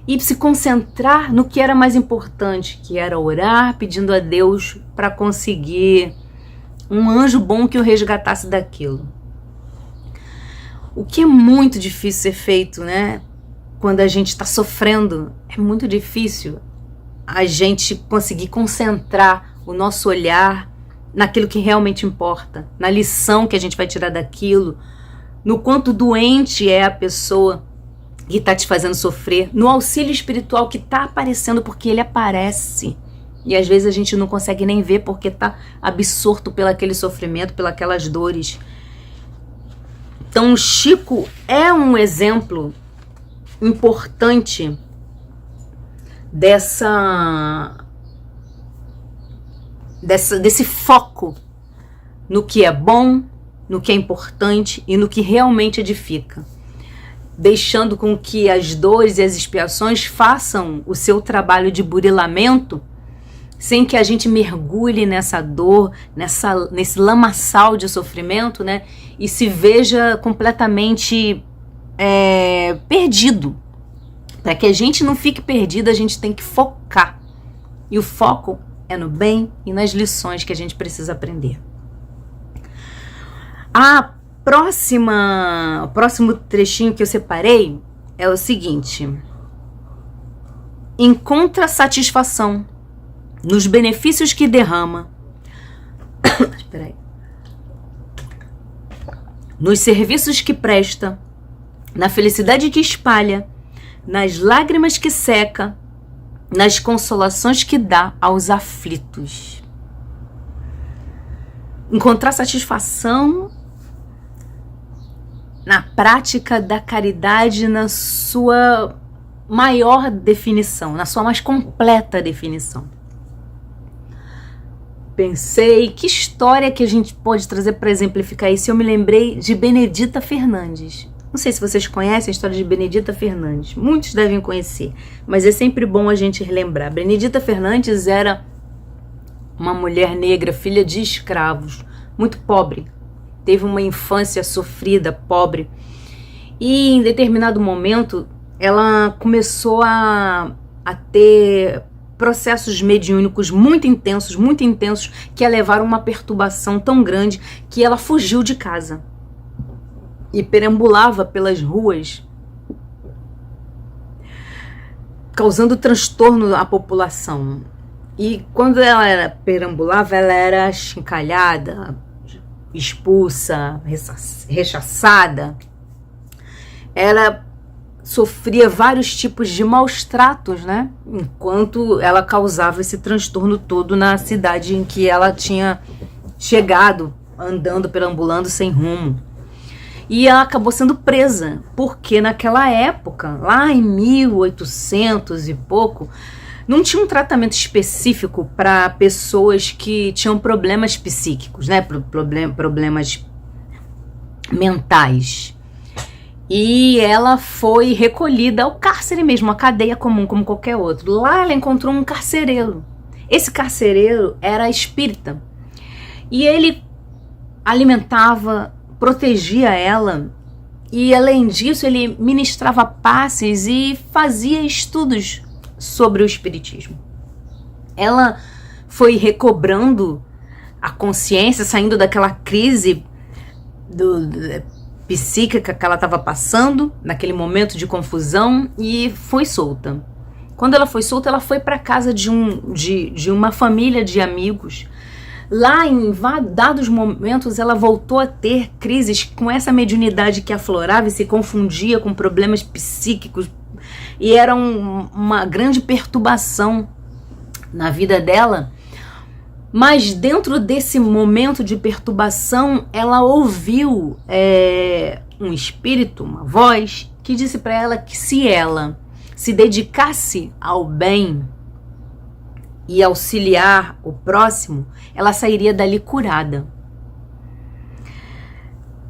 e se concentrar no que era mais importante, que era orar, pedindo a Deus para conseguir um anjo bom que o resgatasse daquilo. O que é muito difícil ser feito, né? Quando a gente está sofrendo, é muito difícil a gente conseguir concentrar o nosso olhar naquilo que realmente importa, na lição que a gente vai tirar daquilo, no quanto doente é a pessoa que está te fazendo sofrer, no auxílio espiritual que está aparecendo, porque ele aparece. E às vezes a gente não consegue nem ver porque está absorto pelo aquele sofrimento, pelas aquelas dores. Então o Chico é um exemplo importante desse foco no que é bom, no que é importante e no que realmente edifica, deixando com que as dores e as expiações façam o seu trabalho de burilamento, sem que a gente mergulhe nessa dor, nesse lamaçal de sofrimento, né, e se veja completamente perdido. Para que a gente não fique perdido, a gente tem que focar. E o foco é no bem e nas lições que a gente precisa aprender. O próximo trechinho que eu separei é o seguinte: encontra satisfação nos benefícios que derrama, espera aí, nos serviços que presta, na felicidade que espalha, nas lágrimas que seca, nas consolações que dá aos aflitos. Encontrar satisfação na prática da caridade na sua maior definição, na sua mais completa definição. Pensei, que história que a gente pode trazer para exemplificar isso? Eu me lembrei de Benedita Fernandes. Não sei se vocês conhecem a história de Benedita Fernandes. Muitos devem conhecer, mas é sempre bom a gente relembrar. Benedita Fernandes era uma mulher negra, filha de escravos, muito pobre. Teve uma infância sofrida, pobre. E em determinado momento, ela começou a ter processos mediúnicos muito intensos, que a levaram a uma perturbação tão grande que ela fugiu de casa e perambulava pelas ruas, causando transtorno à população. E quando ela perambulava, ela era achincalhada, expulsa, rechaçada. Ela sofria vários tipos de maus tratos, né? Enquanto ela causava esse transtorno todo na cidade em que ela tinha chegado, andando, perambulando sem rumo. E ela acabou sendo presa, porque naquela época, lá em 1800 e pouco, não tinha um tratamento específico para pessoas que tinham problemas psíquicos, né? Problemas mentais. E ela foi recolhida ao cárcere mesmo, a cadeia comum, como qualquer outro. Lá ela encontrou um carcereiro. Esse carcereiro era espírita. E ele alimentava, protegia ela. E além disso, ele ministrava passes e fazia estudos sobre o espiritismo. Ela foi recobrando a consciência, saindo daquela crise psíquica que ela estava passando, naquele momento de confusão, e foi solta. Quando ela foi solta, ela foi para casa de uma família de amigos. Lá, em dados momentos, ela voltou a ter crises com essa mediunidade que aflorava e se confundia com problemas psíquicos, e era uma grande perturbação na vida dela. Mas dentro desse momento de perturbação, ela ouviu um espírito, uma voz, que disse para ela que se ela se dedicasse ao bem e auxiliar o próximo, ela sairia dali curada.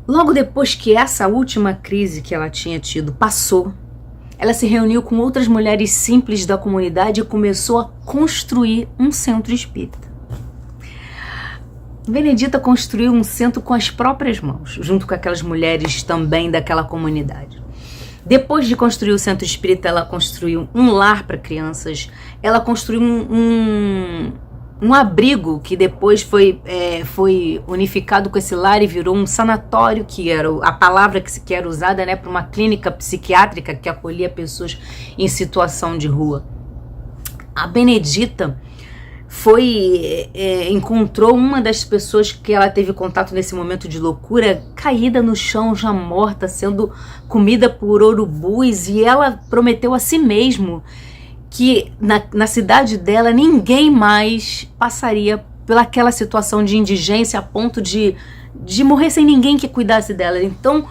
Logo depois que essa última crise que ela tinha tido passou, ela se reuniu com outras mulheres simples da comunidade e começou a construir um centro espírita. Benedita construiu um centro com as próprias mãos, junto com aquelas mulheres também daquela comunidade. Depois de construir o centro espírita, ela construiu um lar para crianças, ela construiu um abrigo que depois foi unificado com esse lar e virou um sanatório, que era a palavra que era usada, né, para uma clínica psiquiátrica que acolhia pessoas em situação de rua. A Benedita encontrou uma das pessoas que ela teve contato nesse momento de loucura, caída no chão, já morta, sendo comida por urubus, e ela prometeu a si mesmo que na cidade dela ninguém mais passaria pelaquela situação de indigência a ponto de morrer sem ninguém que cuidasse dela. Então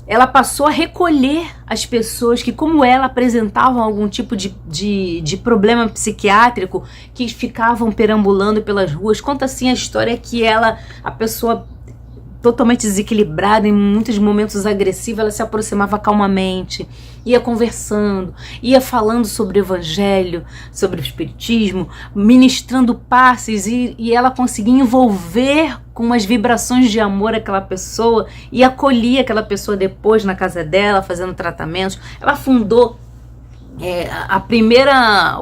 ela passou a recolher as pessoas que, como ela, apresentavam algum tipo de problema psiquiátrico, que ficavam perambulando pelas ruas. Conta assim a história que a pessoa totalmente desequilibrada, em muitos momentos agressiva, ela se aproximava calmamente, ia conversando, ia falando sobre o evangelho, sobre o espiritismo, ministrando passes, e ela conseguia envolver com umas vibrações de amor aquela pessoa e acolhia aquela pessoa depois na casa dela, fazendo tratamentos. Ela fundou a primeira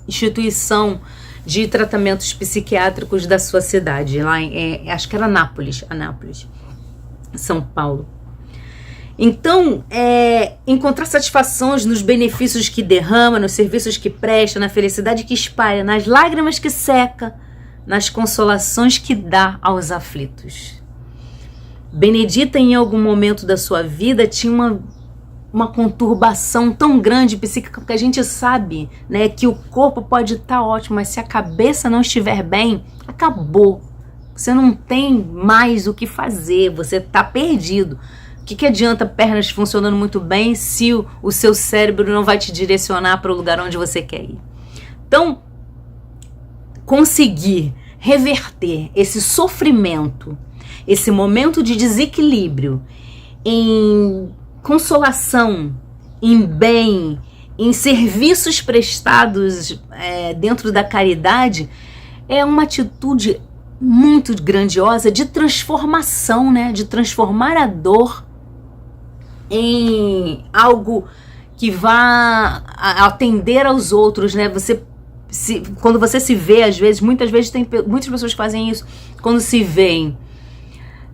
instituição de tratamentos psiquiátricos da sua cidade, lá acho que era Anápolis, São Paulo. Então, encontrar satisfações nos benefícios que derrama, nos serviços que presta, na felicidade que espalha, nas lágrimas que seca, nas consolações que dá aos aflitos. Benedita, em algum momento da sua vida, tinha uma conturbação tão grande psíquica, porque a gente sabe, né, que o corpo pode estar ótimo, mas se a cabeça não estiver bem, acabou. Você não tem mais o que fazer, você está perdido. O que adianta pernas funcionando muito bem se o seu cérebro não vai te direcionar para o lugar onde você quer ir? Então, conseguir reverter esse sofrimento, esse momento de desequilíbrio em consolação, em bem, em serviços prestados dentro da caridade, é uma atitude muito grandiosa de transformação, né? De transformar a dor em algo que vá atender aos outros, né? Quando você se vê, às vezes, muitas vezes tem muitas pessoas que fazem isso, quando se veem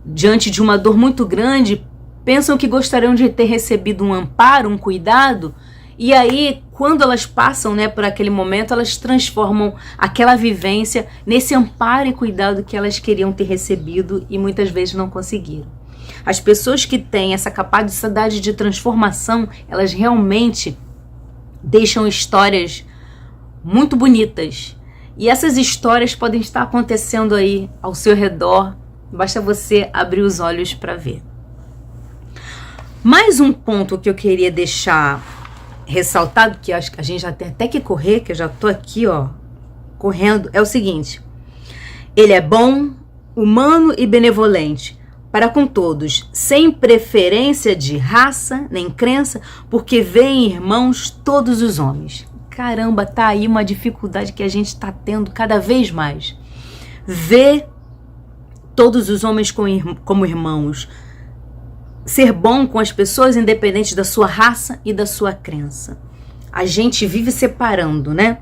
diante de uma dor muito grande, pensam que gostariam de ter recebido um amparo, um cuidado, e aí, quando elas passam, né, por aquele momento, elas transformam aquela vivência nesse amparo e cuidado que elas queriam ter recebido e muitas vezes não conseguiram. As pessoas que têm essa capacidade de transformação, elas realmente deixam histórias muito bonitas. E essas histórias podem estar acontecendo aí ao seu redor, basta você abrir os olhos para ver. Mais um ponto que eu queria deixar ressaltado, que acho que a gente já tem até que correr, que eu já tô aqui, ó, correndo, é o seguinte: ele é bom, humano e benevolente para com todos, sem preferência de raça nem crença, porque vê em irmãos todos os homens. Caramba, tá aí uma dificuldade que a gente tá tendo cada vez mais. Vê todos os homens como irmãos. Ser bom com as pessoas independente da sua raça e da sua crença. A gente vive separando, né?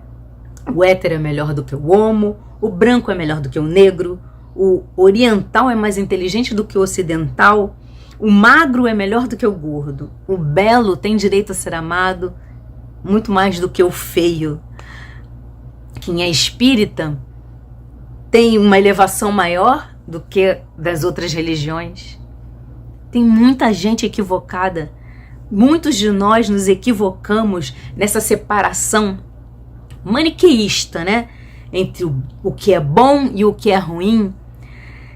O hétero é melhor do que o homo, o branco é melhor do que o negro, o oriental é mais inteligente do que o ocidental, o magro é melhor do que o gordo, o belo tem direito a ser amado muito mais do que o feio. Quem é espírita tem uma elevação maior do que das outras religiões. Tem muita gente equivocada. Muitos de nós nos equivocamos nessa separação maniqueísta, né? Entre o que é bom e o que é ruim,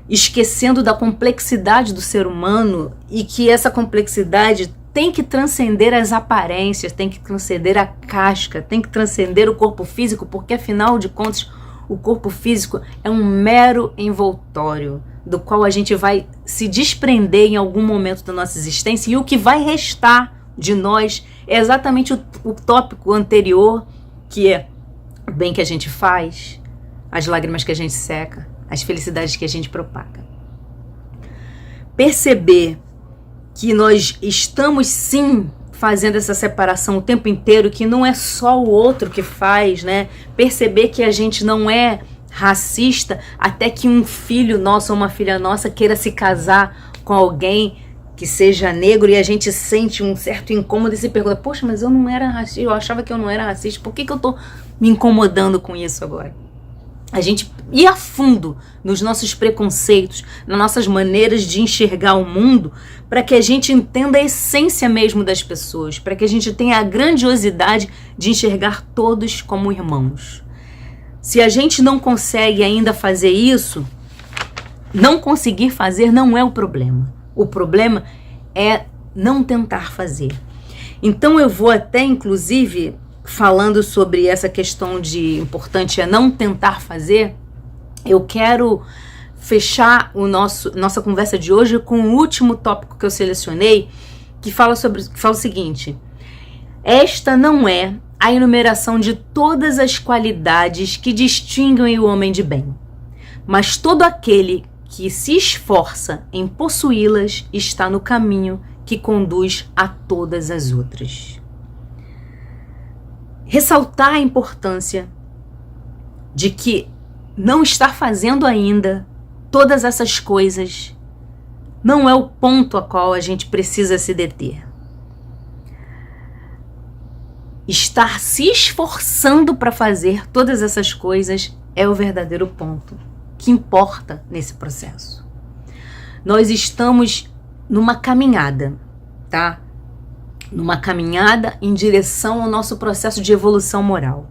esquecendo da complexidade do ser humano e que essa complexidade tem que transcender as aparências, tem que transcender a casca, tem que transcender o corpo físico, porque afinal de contas o corpo físico é um mero envoltório do qual a gente vai se desprender em algum momento da nossa existência, e o que vai restar de nós é exatamente o tópico anterior, que é o bem que a gente faz, as lágrimas que a gente seca, as felicidades que a gente propaga. Perceber que nós estamos sim fazendo essa separação o tempo inteiro, que não é só o outro que faz, né? Perceber que a gente não é racista até que um filho nosso ou uma filha nossa queira se casar com alguém que seja negro e a gente sente um certo incômodo e se pergunta: poxa, mas eu não era racista, eu achava que eu não era racista, por que eu tô me incomodando com isso agora? A gente ir a fundo nos nossos preconceitos, nas nossas maneiras de enxergar o mundo, para que a gente entenda a essência mesmo das pessoas, para que a gente tenha a grandiosidade de enxergar todos como irmãos. Se a gente não consegue ainda fazer isso, não conseguir fazer não é o problema. O problema é não tentar fazer. Então eu vou até, inclusive, falando sobre essa questão de importante é não tentar fazer, eu quero fechar nossa conversa de hoje com o último tópico que eu selecionei, que fala o seguinte: esta não é a enumeração de todas as qualidades que distinguem o homem de bem, mas todo aquele que se esforça em possuí-las está no caminho que conduz a todas as outras. Ressaltar a importância de que não estar fazendo ainda todas essas coisas não é o ponto a qual a gente precisa se deter. Estar se esforçando para fazer todas essas coisas é o verdadeiro ponto que importa nesse processo. Nós estamos numa caminhada, tá? Numa caminhada em direção ao nosso processo de evolução moral.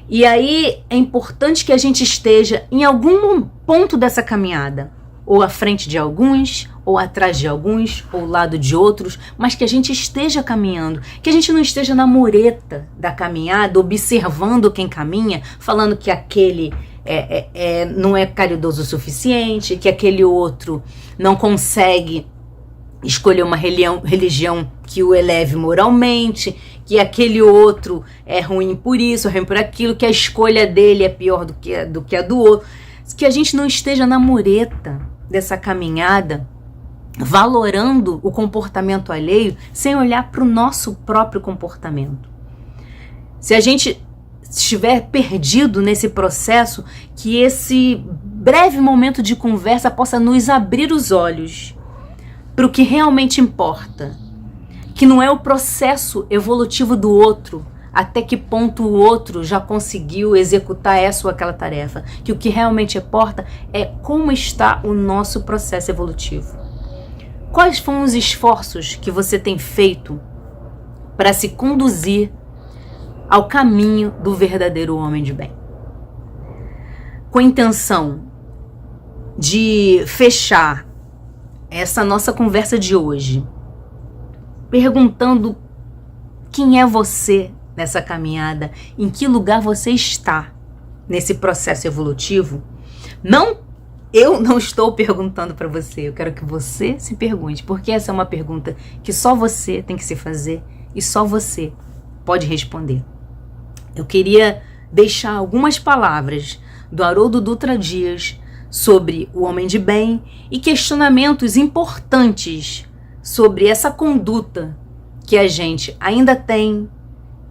E aí é importante que a gente esteja em algum ponto dessa caminhada, ou à frente de alguns, ou atrás de alguns, ou ao lado de outros, mas que a gente esteja caminhando, que a gente não esteja na mureta da caminhada, observando quem caminha, falando que aquele não é caridoso o suficiente, que aquele outro não consegue escolher uma religião que o eleve moralmente, que aquele outro é ruim por isso, é ruim por aquilo, que a escolha dele é pior do que a do outro. Que a gente não esteja na mureta dessa caminhada, valorando o comportamento alheio, sem olhar para o nosso próprio comportamento. Se a gente estiver perdido nesse processo, que esse breve momento de conversa possa nos abrir os olhos para o que realmente importa, que não é o processo evolutivo do outro, até que ponto o outro já conseguiu executar essa ou aquela tarefa, que o que realmente importa é como está o nosso processo evolutivo. Quais foram os esforços que você tem feito para se conduzir ao caminho do verdadeiro homem de bem? Com a intenção de fechar essa nossa conversa de hoje, perguntando quem é você nessa caminhada, em que lugar você está nesse processo evolutivo. Eu não estou perguntando para você, eu quero que você se pergunte, porque essa é uma pergunta que só você tem que se fazer e só você pode responder. Eu queria deixar algumas palavras do Haroldo Dutra Dias sobre o homem de bem e questionamentos importantes sobre essa conduta que a gente ainda tem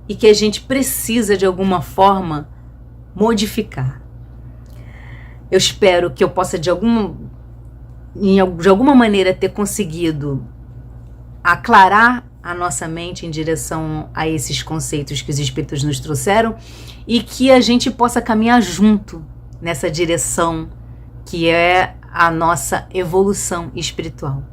e que a gente precisa de alguma forma modificar. Eu espero que eu possa de alguma maneira ter conseguido aclarar a nossa mente em direção a esses conceitos que os espíritos nos trouxeram e que a gente possa caminhar junto nessa direção que é a nossa evolução espiritual.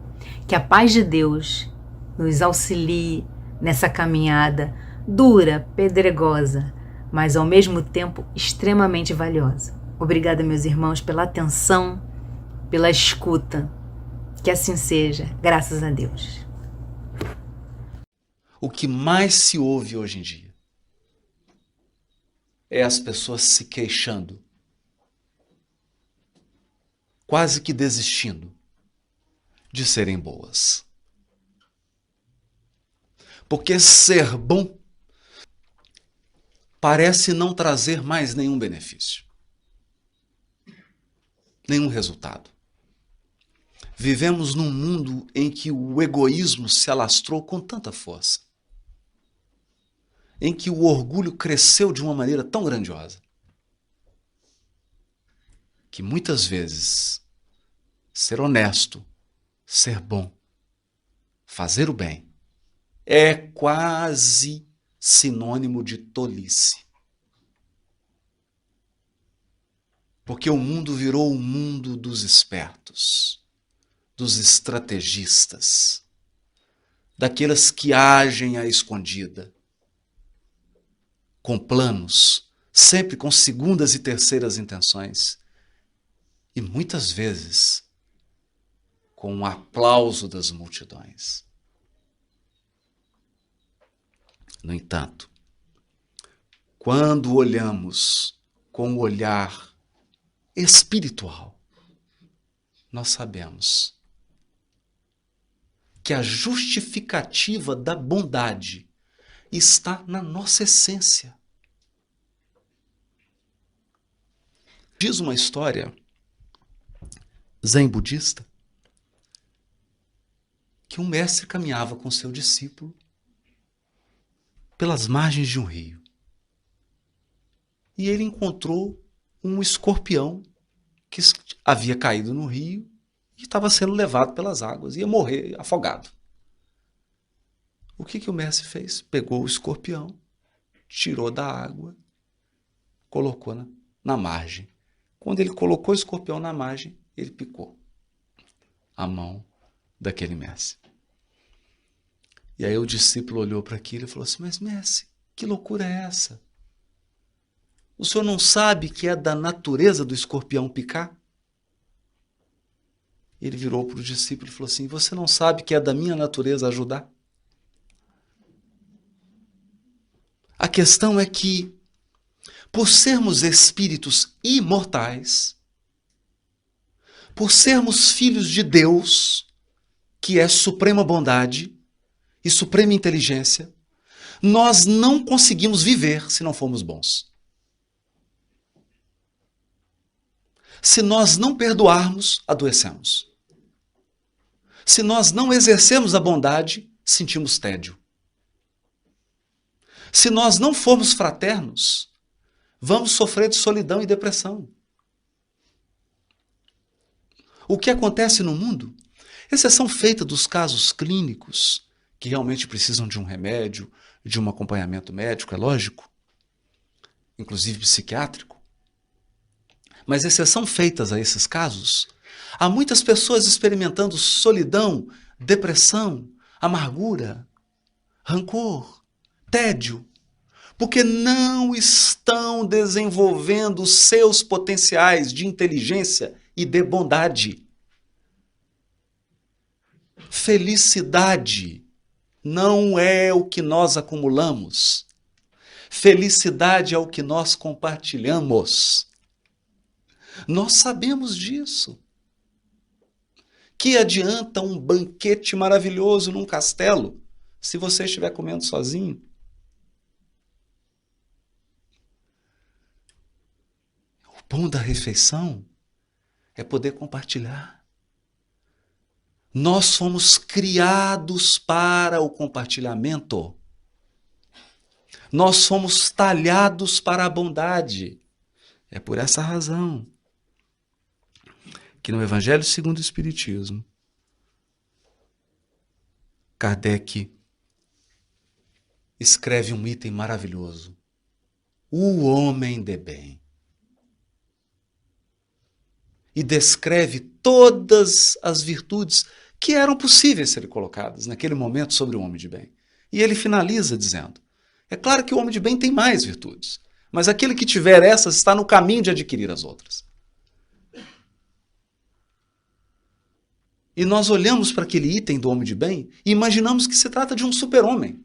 Que a paz de Deus nos auxilie nessa caminhada dura, pedregosa, mas ao mesmo tempo extremamente valiosa. Obrigada, meus irmãos, pela atenção, pela escuta. Que assim seja, graças a Deus. O que mais se ouve hoje em dia é as pessoas se queixando, quase que desistindo de serem boas. Porque ser bom parece não trazer mais nenhum benefício, nenhum resultado. Vivemos num mundo em que o egoísmo se alastrou com tanta força, em que o orgulho cresceu de uma maneira tão grandiosa, que muitas vezes ser honesto, ser bom, fazer o bem, é quase sinônimo de tolice. Porque o mundo virou o mundo dos espertos, dos estrategistas, daqueles que agem à escondida, com planos, sempre com segundas e terceiras intenções, e muitas vezes com o aplauso das multidões. No entanto, quando olhamos com o olhar espiritual, nós sabemos que a justificativa da bondade está na nossa essência. Diz uma história zen budista que um mestre caminhava com seu discípulo pelas margens de um rio. E ele encontrou um escorpião que havia caído no rio e estava sendo levado pelas águas, ia morrer afogado. O que o Messi fez? Pegou o escorpião, tirou da água, colocou na margem. Quando ele colocou o escorpião na margem, ele picou a mão daquele Messi. E aí o discípulo olhou para aquilo e falou assim: mas Messi, que loucura é essa? O senhor não sabe que é da natureza do escorpião picar? Ele virou para o discípulo e falou assim: você não sabe que é da minha natureza ajudar? A questão é que, por sermos espíritos imortais, por sermos filhos de Deus, que é suprema bondade e suprema inteligência, nós não conseguimos viver se não formos bons. Se nós não perdoarmos, adoecemos. Se nós não exercermos a bondade, sentimos tédio. Se nós não formos fraternos, vamos sofrer de solidão e depressão. O que acontece no mundo, exceção feita dos casos clínicos, que realmente precisam de um remédio, de um acompanhamento médico, é lógico, inclusive psiquiátrico, mas exceção feitas a esses casos, há muitas pessoas experimentando solidão, depressão, amargura, rancor, tédio, porque não estão desenvolvendo seus potenciais de inteligência e de bondade. Felicidade não é o que nós acumulamos. Felicidade é o que nós compartilhamos. Nós sabemos disso. Que adianta um banquete maravilhoso num castelo se você estiver comendo sozinho? O bom da refeição é poder compartilhar. Nós fomos criados para o compartilhamento. Nós fomos talhados para a bondade. É por essa razão que no Evangelho segundo o Espiritismo, Kardec escreve um item maravilhoso: o homem de bem. E descreve todas as virtudes que eram possíveis serem colocadas naquele momento sobre o homem de bem. E ele finaliza dizendo: é claro que o homem de bem tem mais virtudes, mas aquele que tiver essas está no caminho de adquirir as outras. E nós olhamos para aquele item do homem de bem e imaginamos que se trata de um super-homem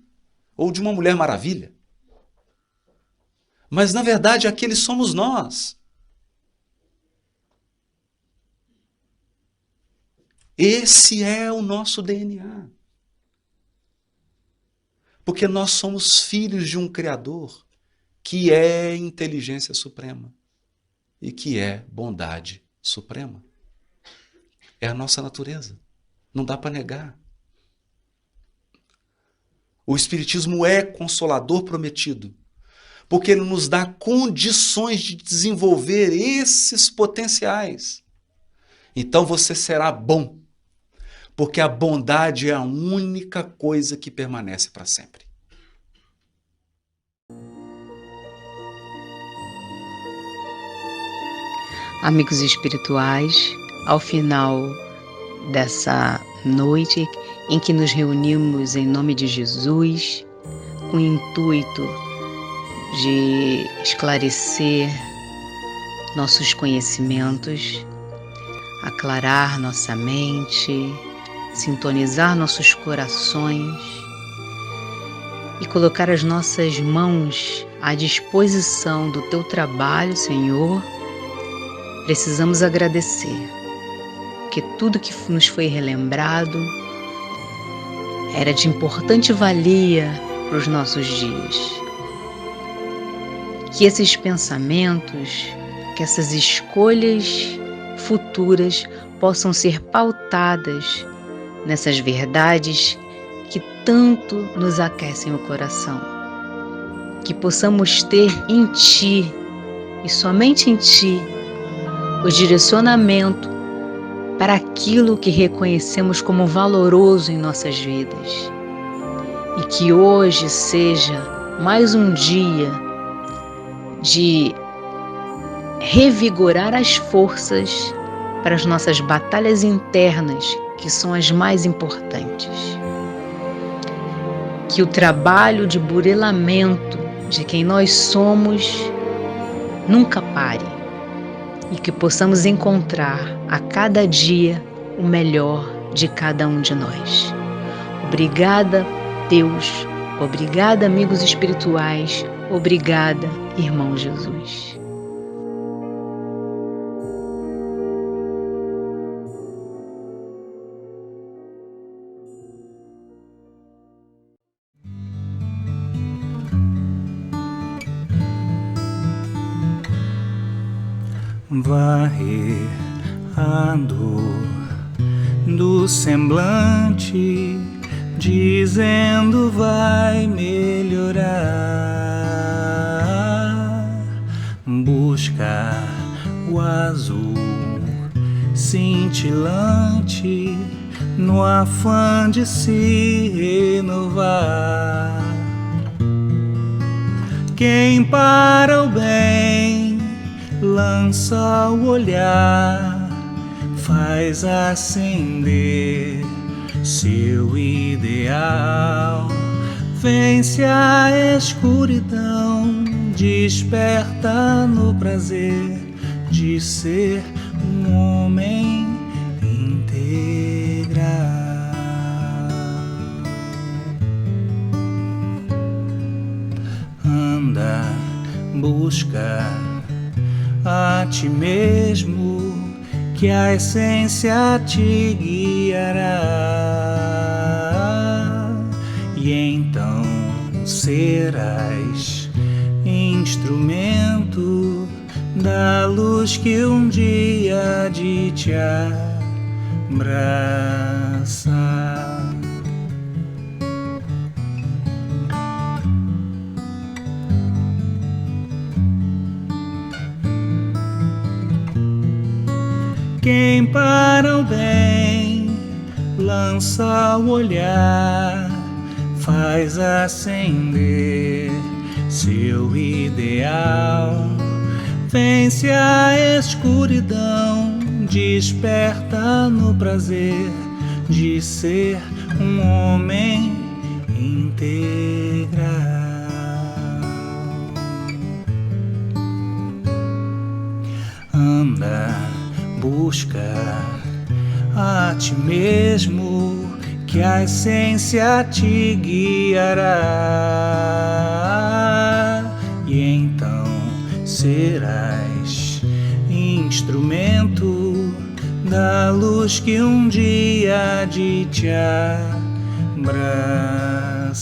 ou de uma mulher maravilha. Mas, na verdade, aqueles somos nós. Esse é o nosso DNA. Porque nós somos filhos de um Criador que é inteligência suprema e que é bondade suprema. É a nossa natureza. Não dá para negar. O Espiritismo é consolador prometido, porque ele nos dá condições de desenvolver esses potenciais. Então você será bom, porque a bondade é a única coisa que permanece para sempre. Amigos espirituais, ao final dessa noite em que nos reunimos em nome de Jesus, com o intuito de esclarecer nossos conhecimentos, aclarar nossa mente, sintonizar nossos corações e colocar as nossas mãos à disposição do Teu trabalho, Senhor, precisamos agradecer, porque tudo que nos foi relembrado era de importante valia para os nossos dias. Que esses pensamentos, que essas escolhas futuras possam ser pautadas nessas verdades que tanto nos aquecem o coração. Que possamos ter em Ti, e somente em Ti, o direcionamento para aquilo que reconhecemos como valoroso em nossas vidas. E que hoje seja mais um dia de revigorar as forças para as nossas batalhas internas, que são as mais importantes. Que o trabalho de burelamento de quem nós somos nunca pare e que possamos encontrar a cada dia o melhor de cada um de nós. Obrigada, Deus. Obrigada, amigos espirituais. Obrigada, irmão Jesus. Varrer a dor do semblante, dizendo vai melhorar. Buscar o azul cintilante no afã de se renovar. Quem para o bem lança o olhar, faz acender seu ideal, vence a escuridão, desperta no prazer de ser um homem integral. Anda, busca a ti mesmo, que a essência te guiará, e então serás instrumento da luz que um dia há de te abraçar. Quem para o bem lança o olhar, faz acender seu ideal, vence a escuridão, desperta no prazer de ser um homem integral. Anda, busca a ti mesmo, que a essência te guiará, e então serás instrumento da luz que um dia há de te abraçar.